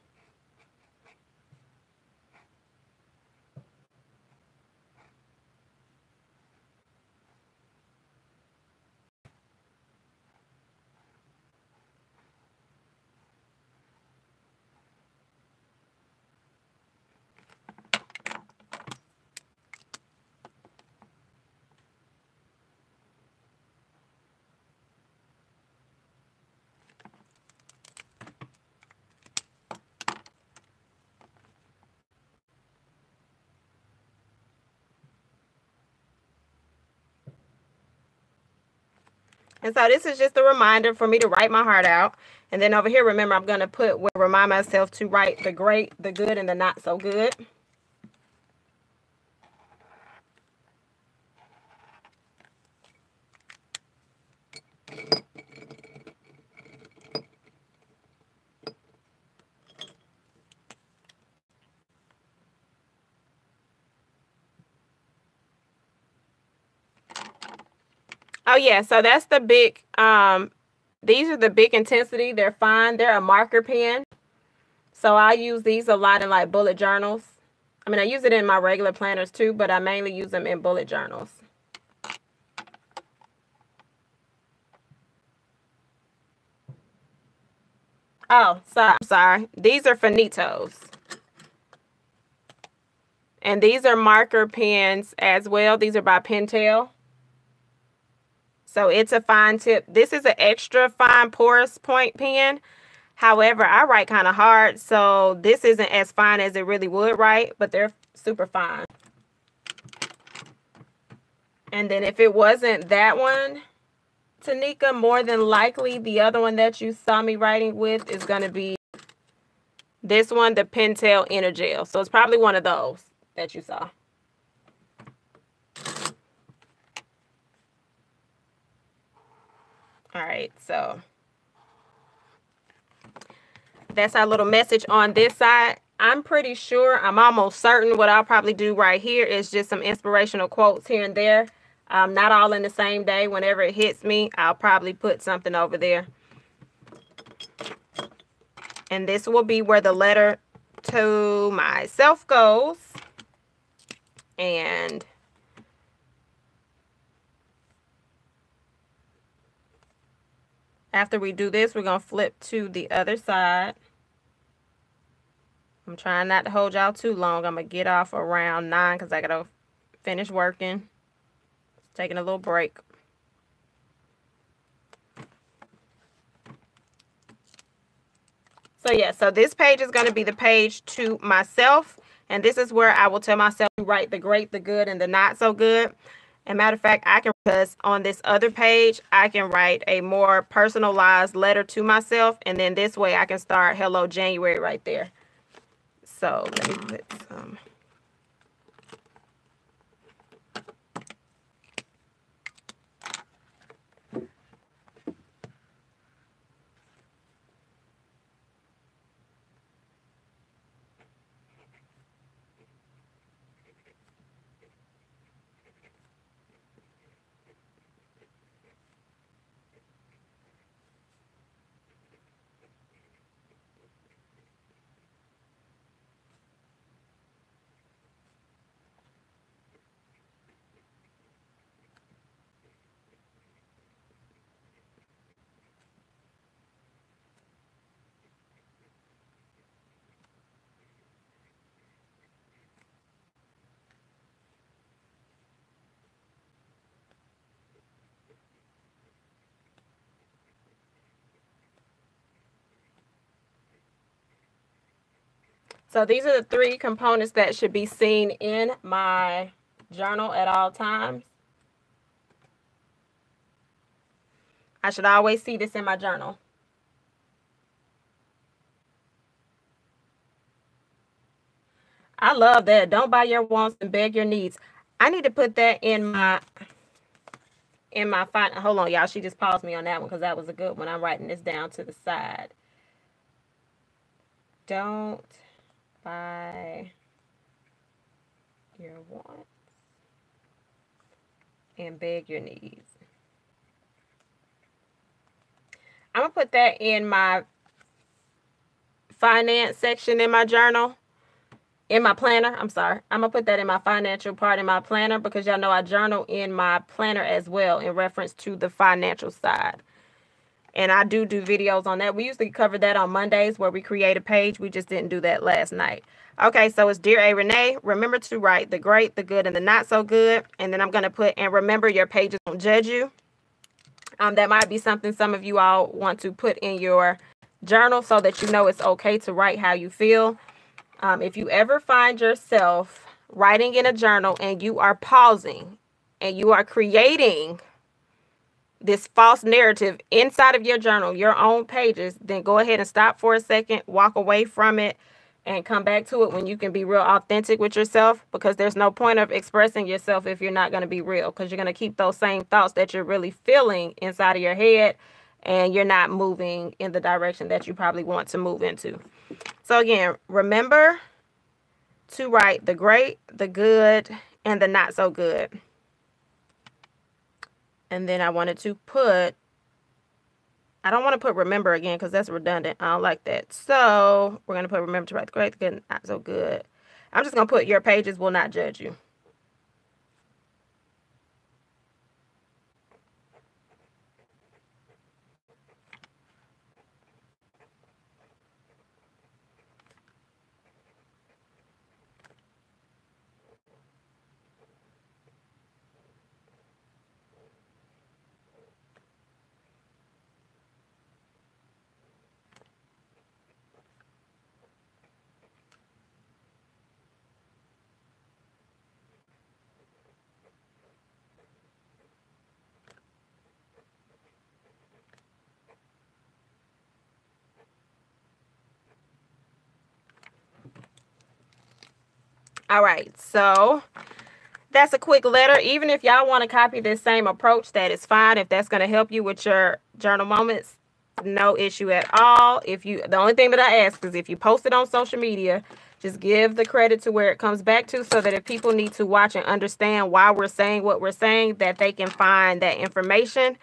And so this is just a reminder for me to write my heart out. And then over here, remember, I'm going to put, remind myself to write the great, the good, and the not so good. Oh, yeah, so that's the big, these are the Big Intensity. They're fine. They're a marker pen. So I use these a lot in like bullet journals. I mean, I use it in my regular planners too, but I mainly use them in bullet journals. Oh, sorry. These are Finitos. And these are marker pens as well. These are by Pentel. So it's a fine tip. This is an extra fine porous point pen. However, I write kind of hard, so this isn't as fine as it really would write, but they're super fine. And then if it wasn't that one, Tanika, more than likely the other one that you saw me writing with is going to be this one, the Pentel Energel. So it's probably one of those that you saw. All right, so That's our little message on this side. I'm pretty sure, I'm almost certain what I'll probably do right here is just some inspirational quotes here and there. Not all in the same day. Whenever it hits me, I'll probably put something over there. And this will be where the letter to myself goes. And after we do this, we're going to flip to the other side. I'm trying not to hold y'all too long. I'm going to get off around 9 because I got to finish working. Taking a little break. So yeah, so this page is going to be the page to myself. And this is where I will tell myself to write the great, the good, and the not so good. And matter of fact, I can, because on this other page, I can write a more personalized letter to myself. And then this way I can start Hello January right there. So let me put some. So these are the 3 components that should be seen in my journal at all times. I should always see this in my journal. I love that. Don't buy your wants and beg your needs. I need to put that in my hold on, y'all. She just paused me on that one because that was a good one. I'm writing this down to the side. Don't buy your wants and beg your needs. I'm going to put that in my finance section in my journal. In my planner, I'm sorry. I'm going to put that in my financial part in my planner because y'all know I journal in my planner as well in reference to the financial side. And I do videos on that. We usually cover that on Mondays where we create a page. We just didn't do that last night. Okay, so it's Dear A. Renee. Remember to write the great, the good, and the not so good. And then I'm going to put, and remember your pages don't judge you. That might be something some of you all want to put in your journal so that you know it's okay to write how you feel. If you ever find yourself writing in a journal and you are pausing and you are creating this false narrative inside of your journal, your own pages, then go ahead and stop for a second, walk away from it, and come back to it when you can be real authentic with yourself, because there's no point of expressing yourself if you're not going to be real, because you're going to keep those same thoughts that you're really feeling inside of your head, and you're not moving in the direction that you probably want to move into. So again, remember to write the great, the good, and the not so good. And then I wanted to put, I don't want to put remember again because that's redundant. I don't like that. So we're going to put remember to write the great, the good, and not so good. I'm just going to put your pages will not judge you. All right, so that's a quick letter. Even if y'all want to copy this same approach, that is fine. If that's going to help you with your journal moments, No issue at all. The only thing that I ask is if you post it on social media, just give the credit to where it comes back to, so that if people need to watch and understand why we're saying what we're saying, that they can find that information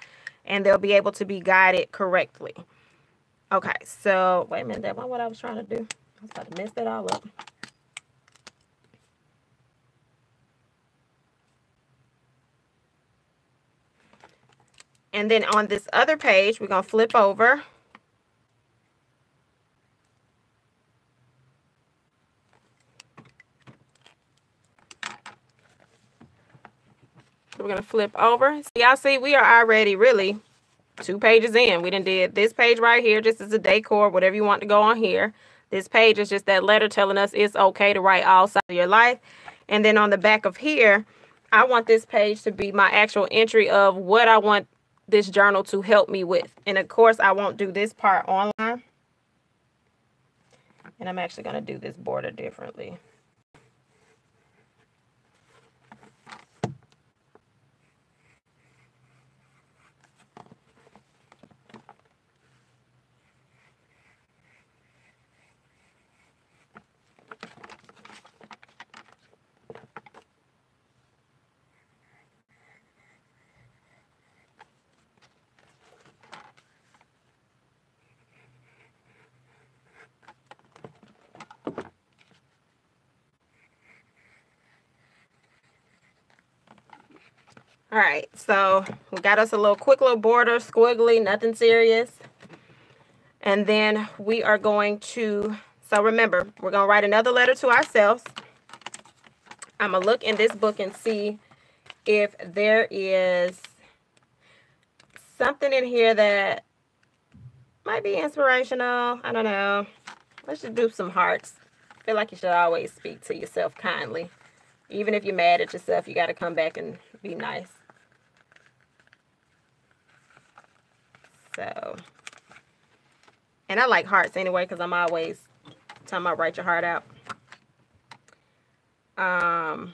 and they'll be able to be guided correctly. Okay, so wait a minute, that wasn't what I was trying to do. I was about to mess that all up. And then on this other page, we're going to flip over. We're going to flip over. So y'all see, we are already really 2 pages in. We done did this page right here just as a decor, whatever you want to go on here. This page is just that letter telling us it's okay to write all sides of your life. And then on the back of here, I want this page to be my actual entry of what I want this journal to help me with. And of course, I won't do this part online. And I'm actually going to do this border differently. All right, so we got us a little quick little border, squiggly, nothing serious. And then we are going to, so remember, we're going to write another letter to ourselves. I'm going to look in this book and see if there is something in here that might be inspirational. I don't know. Let's just do some hearts. I feel like you should always speak to yourself kindly. Even if you're mad at yourself, you got to come back and be nice. So, and I like hearts anyway, because I'm always talking about write your heart out. And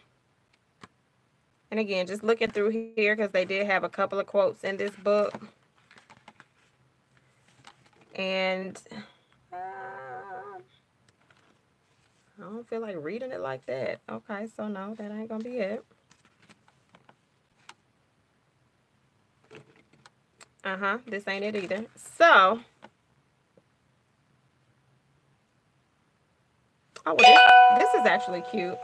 again, just looking through here, because they did have a couple of quotes in this book. And I don't feel like reading it like that. Okay, so no, that ain't going to be it. This ain't it either. So, oh, well, this is actually cute.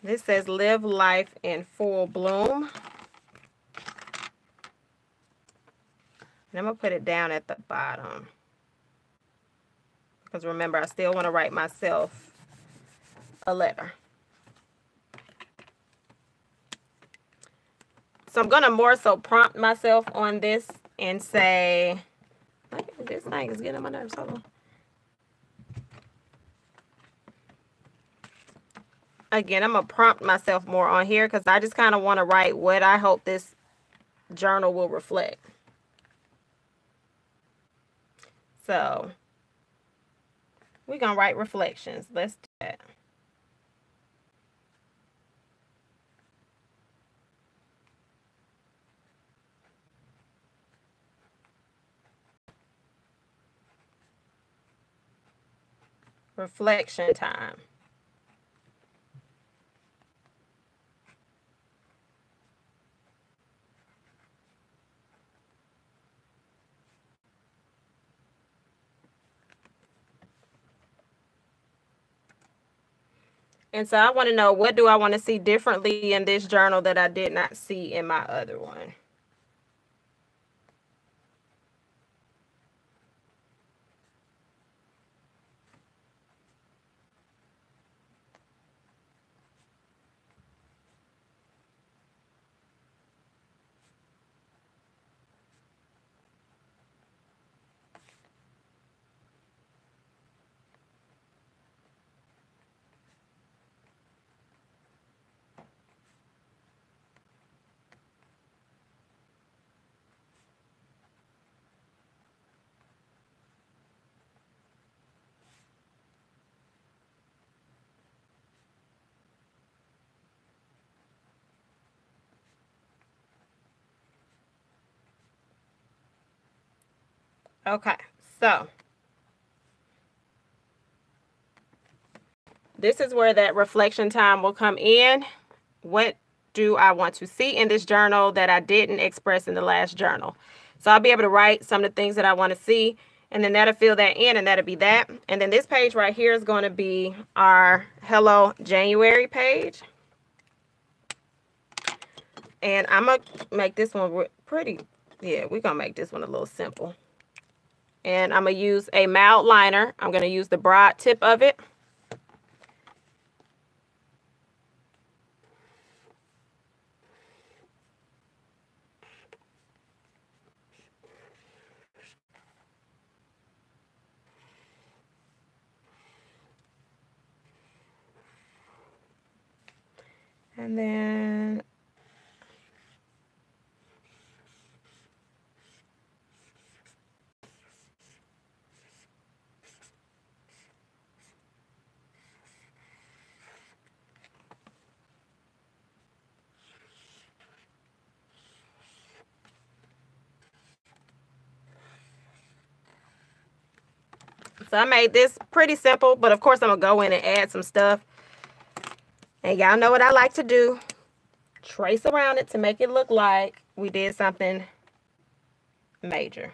This says live life in full bloom. And I'm going to put it down at the bottom. Because remember, I still want to write myself a letter. So I'm going to more so prompt myself on this and say, this thing is getting on my nerves. Hold on. Again, I'm going to prompt myself more on here because I just kind of want to write what I hope this journal will reflect. So we're going to write reflections. Let's do that. Reflection time. And so I want to know, what do I want to see differently in this journal that I did not see in my other one? Okay, so this is where that reflection time will come in. What do I want to see in this journal that I didn't express in the last journal? So I'll be able to write some of the things that I want to see, and then that'll fill that in, and that'll be that. And then this page right here is going to be our Hello January page. And I'm going to make this one pretty, yeah, we're going to make this one a little simple. And I'm going to use a mild liner. I'm going to use the broad tip of it. And then so I made this pretty simple, but of course I'm going to go in and add some stuff. And y'all know what I like to do. Trace around it to make it look like we did something major.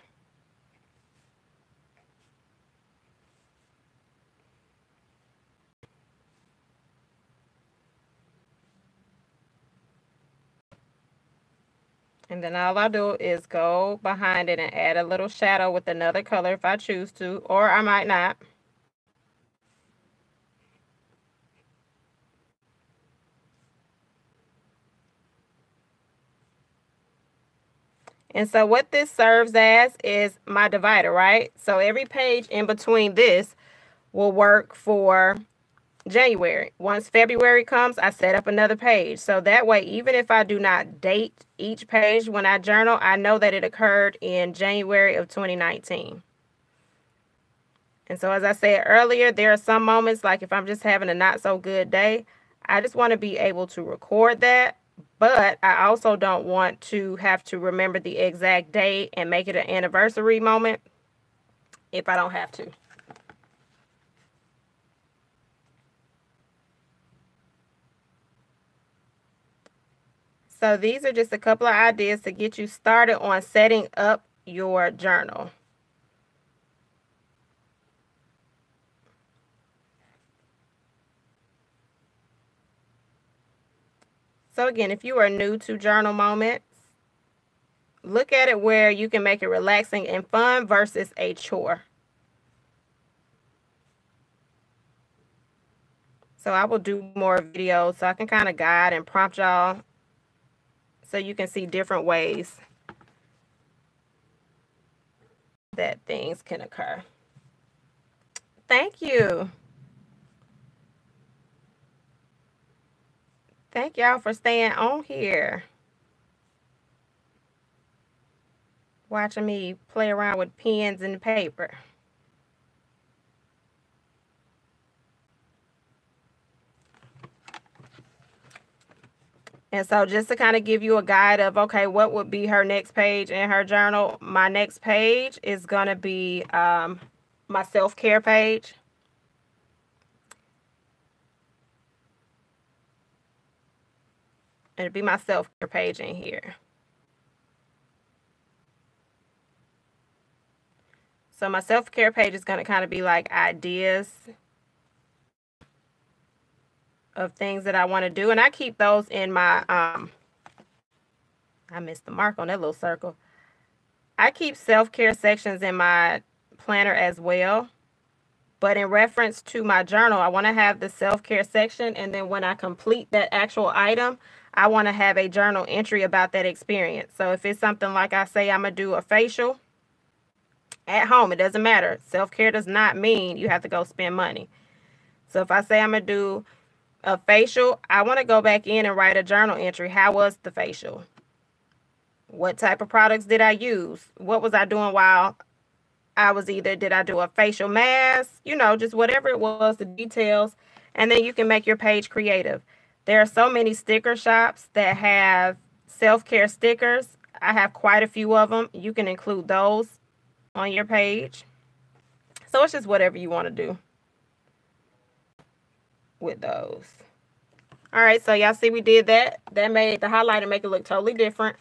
And then all I'll do is go behind it and add a little shadow with another color if I choose to, or I might not. And so what this serves as is my divider, right? So every page in between this will work for January. Once February comes, I set up another page. So that way, even if I do not date each page when I journal, I know that it occurred in January of 2019. And so as I said earlier, there are some moments, like if I'm just having a not so good day, I just want to be able to record that. But I also don't want to have to remember the exact date and make it an anniversary moment if I don't have to. So these are just a couple of ideas to get you started on setting up your journal. So again, if you are new to journal moments, look at it where you can make it relaxing and fun versus a chore. So I will do more videos so I can kind of guide and prompt y'all so you can see different ways that things can occur. Thank you. Thank y'all for staying on here, watching me play around with pens and paper. And so just to kind of give you a guide of, okay, what would be her next page in her journal? My next page is going to be my self-care page. It'll be my self-care page in here. So my self-care page is going to kind of be like ideas of things that I want to do. And I keep those in my, I missed the mark on that little circle. I keep self-care sections in my planner as well. But in reference to my journal, I want to have the self-care section. And then when I complete that actual item, I want to have a journal entry about that experience. So if it's something like I say I'm going to do a facial at home, it doesn't matter. Self-care does not mean you have to go spend money. So if I say I'm going to do a facial, I want to go back in and write a journal entry. How was the facial? What type of products did I use? What was I doing while I was did I do a facial mask? You know, just whatever it was, the details. And then you can make your page creative. There are so many sticker shops that have self-care stickers. I have quite a few of them. You can include those on your page. So it's just whatever you want to do with those. All right, so y'all see we did that. That made the highlighter make it look totally different.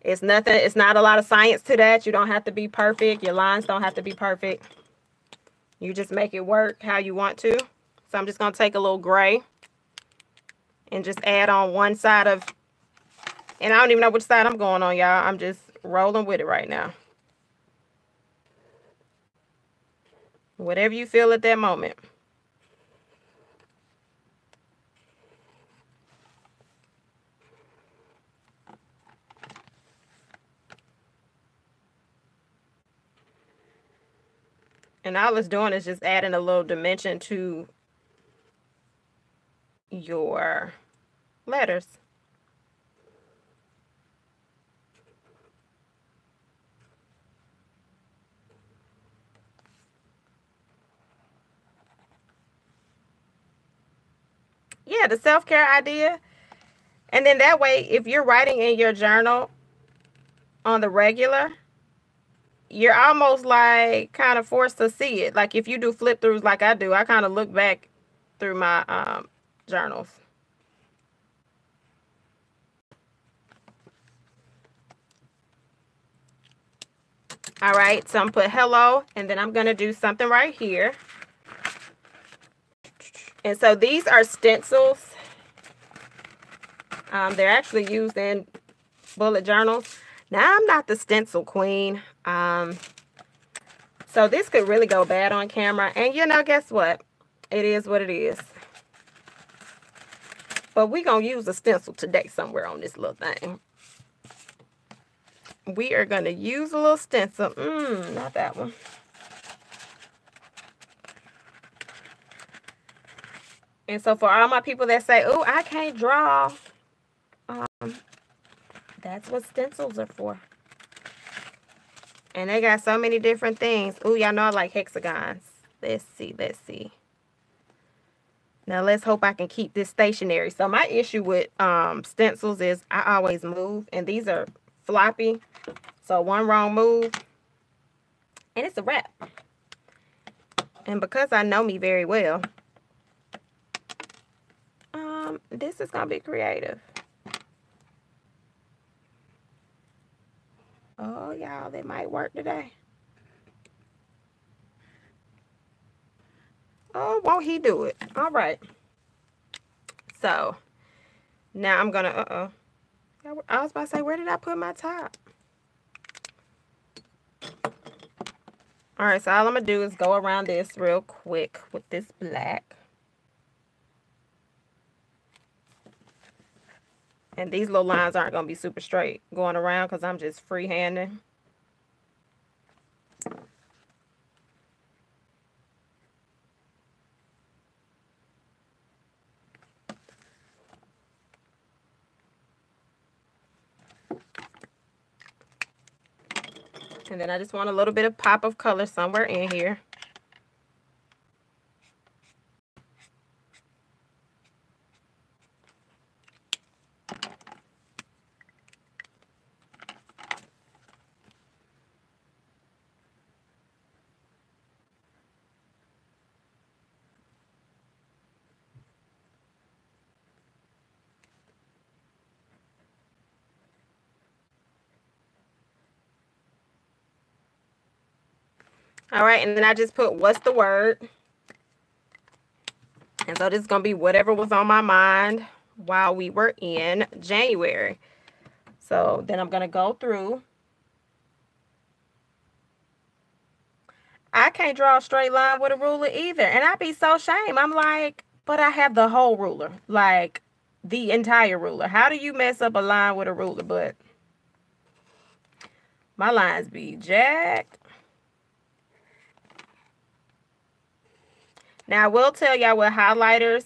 It's nothing, it's not a lot of science to that. You don't have to be perfect. Your lines don't have to be perfect. You just make it work how you want to. So I'm just going to take a little gray and just add on one side of, and I don't even know which side I'm going on, y'all. I'm just rolling with it right now. Whatever you feel at that moment. And all it's doing is just adding a little dimension to your letters. Yeah, the self-care idea. And then that way, if you're writing in your journal on the regular, you're almost like kind of forced to see it. Like if you do flip throughs like I do, I kind of look back through my journals. All right, so I'm put hello, and then I'm going to do something right here. And so these are stencils. They're actually used in bullet journals. Now, I'm not the stencil queen. So this could really go bad on camera. And you know, guess what? It is what it is. But we're going to use a stencil today somewhere on this little thing. We are going to use a little stencil. Not that one. And so for all my people that say, oh, I can't draw. That's what stencils are for. And they got so many different things. Oh, y'all know I like hexagons. Let's see, let's see. Now, let's hope I can keep this stationary. So, my issue with stencils is I always move. And these are floppy. So, one wrong move. And it's a wrap. And because I know me very well, this is going to be creative. Oh, y'all, that might work today. Oh, won't he do it? All right. So, now I'm going to, I was about to say, where did I put my top? All right, so all I'm going to do is go around this real quick with this black. And these little lines aren't going to be super straight going around because I'm just freehanding. And then I just want a little bit of pop of color somewhere in here. All right, and then I just put what's the word. And so this is going to be whatever was on my mind while we were in January. So then I'm going to go through. I can't draw a straight line with a ruler either. And I'd be so ashamed. I'm like, but I have the whole ruler. Like, the entire ruler. How do you mess up a line with a ruler? But my lines be jacked. Now, I will tell y'all with highlighters,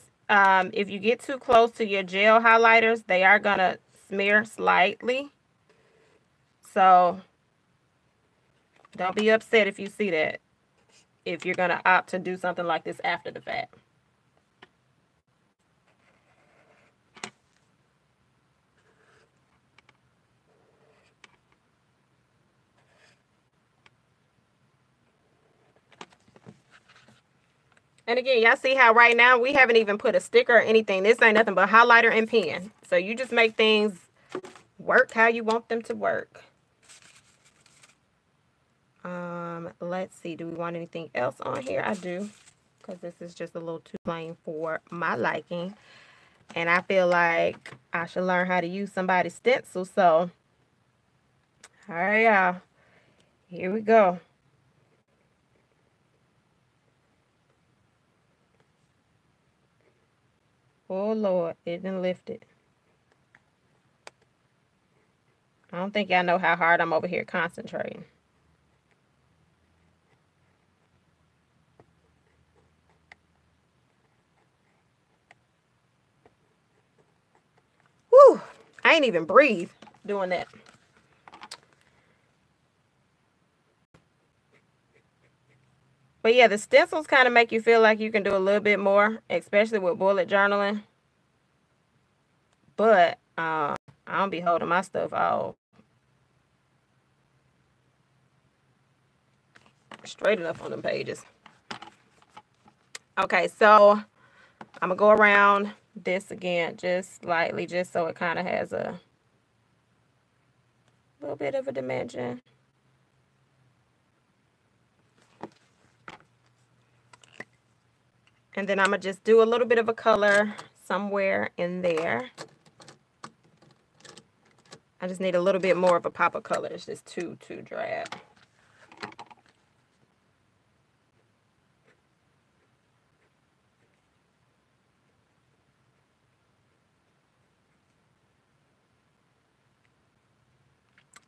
if you get too close to your gel highlighters, they are going to smear slightly. So, don't be upset if you see that, if you're going to opt to do something like this after the fact. And again, y'all see how right now we haven't even put a sticker or anything. This ain't nothing but highlighter and pen. So you just make things work how you want them to work. Let's see. Do we want anything else on here? I do, because this is just a little too plain for my liking. And I feel like I should learn how to use somebody's stencil. So, all right, y'all. Here we go. Oh, Lord. It didn't lift it. I don't think y'all know how hard I'm over here concentrating. Whew. I ain't even breathe doing that. But yeah, the stencils kind of make you feel like you can do a little bit more, especially with bullet journaling. But I don't be holding my stuff all straight enough on them pages. Okay, so I'm going to go around this again just slightly, just so it kind of has a little bit of a dimension. And then I'm going to just do a little bit of a color somewhere in there. I just need a little bit more of a pop of color. It's just too drab.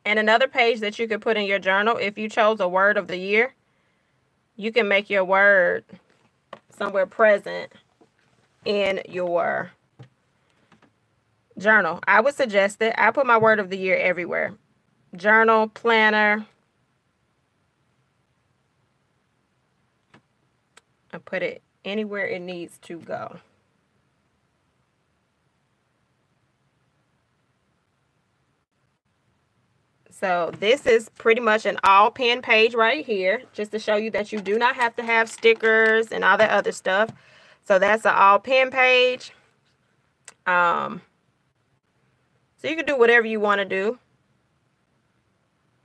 And another page that you could put in your journal, if you chose a word of the year, you can make your word somewhere present in your journal. I would suggest it. I put my word of the year everywhere. Journal, planner. I put it anywhere it needs to go. So this is pretty much an all pen page right here, just to show you that you do not have to have stickers and all that other stuff. So that's an all pen page. So you can do whatever you want to do.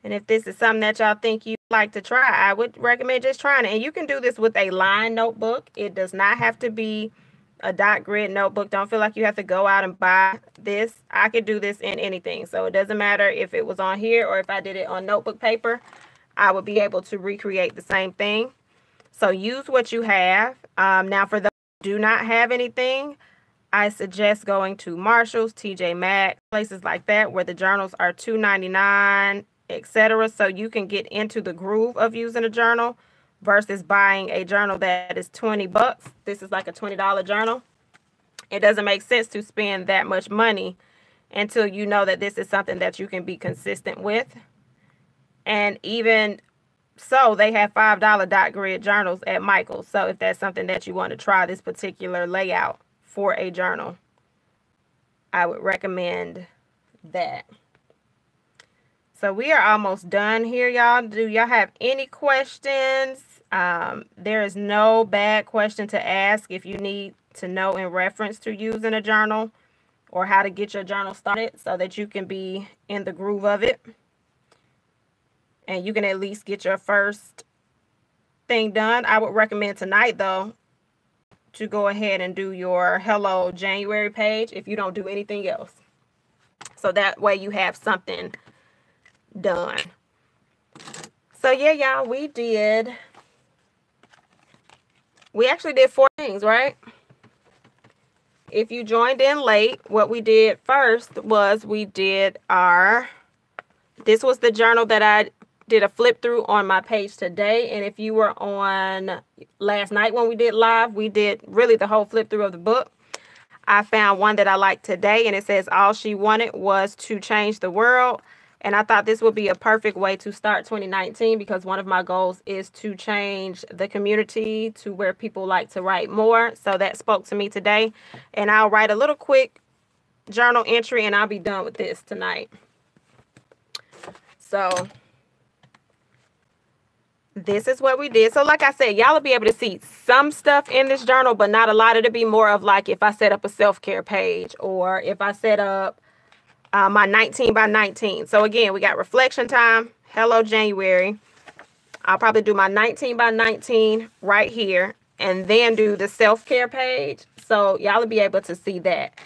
And if this is something that y'all think you'd like to try, I would recommend just trying it. And you can do this with a line notebook. It does not have to be a dot grid notebook. Don't feel like you have to go out and buy this. I could do this in anything. So it doesn't matter if it was on here or if I did it on notebook paper. I would be able to recreate the same thing. So use what you have. Now for those who do not have anything, I suggest going to Marshalls, TJ Maxx, places like that where the journals are $2.99, etc. So you can get into the groove of using a journal versus buying a journal that is 20 bucks. This is like a $20 journal. It doesn't make sense to spend that much money until you know that this is something that you can be consistent with. And even so, they have $5 dot grid journals at Michael's. So if that's something that you want to try, this particular layout for a journal, I would recommend that. So we are almost done here, y'all. Do y'all have any questions? There is no bad question to ask if you need to know in reference to using a journal or how to get your journal started so that you can be in the groove of it. And you can at least get your first thing done. I would recommend tonight, though, to go ahead and do your Hello January page if you don't do anything else. So that way you have something done. So yeah, y'all, we actually did 4 things, right? If you joined in late, what we did first was we did this was the journal that I did a flip through on my page today. And if you were on last night when we did live, we did really the whole flip through of the book. I found one that I liked today, and it says all she wanted was to change the world. And I thought this would be a perfect way to start 2019 because one of my goals is to change the community to where people like to write more. So that spoke to me today. And I'll write a little quick journal entry and I'll be done with this tonight. So this is what we did. So like I said, y'all will be able to see some stuff in this journal, but not a lot. It'll be more of like if I set up a self-care page or if I set up my 19 by 19. So again, we got reflection time. Hello, January. I'll probably do my 19 by 19 right here and then do the self-care page. So y'all will be able to see that.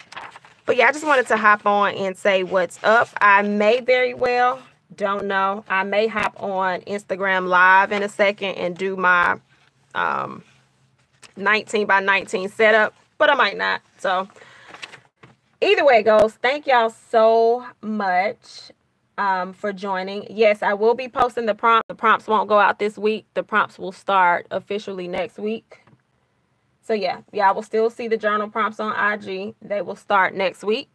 But yeah, I just wanted to hop on and say what's up. I may very well, don't know. I may hop on Instagram Live in a second and do my 19 by 19 setup, but I might not. So either way it goes, thank y'all so much for joining. Yes, I will be posting the prompt. The prompts won't go out this week. The prompts will start officially next week. So yeah, y'all will still see the journal prompts on IG. They will start next week,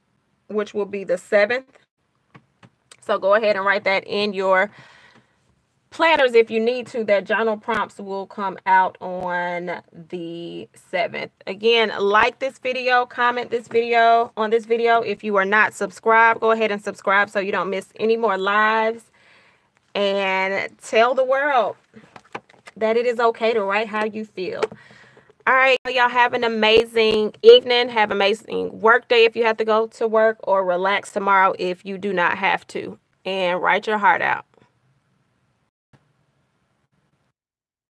which will be the 7th. So go ahead and write that in your planners if you need to. That journal prompts will come out on the 7th. Again, like this video, comment this video on this video. If you are not subscribed, go ahead and subscribe so you don't miss any more lives. And tell the world that it is okay to write how you feel. All right, y'all have an amazing evening. Have an amazing work day if you have to go to work, or relax tomorrow if you do not have to. And write your heart out.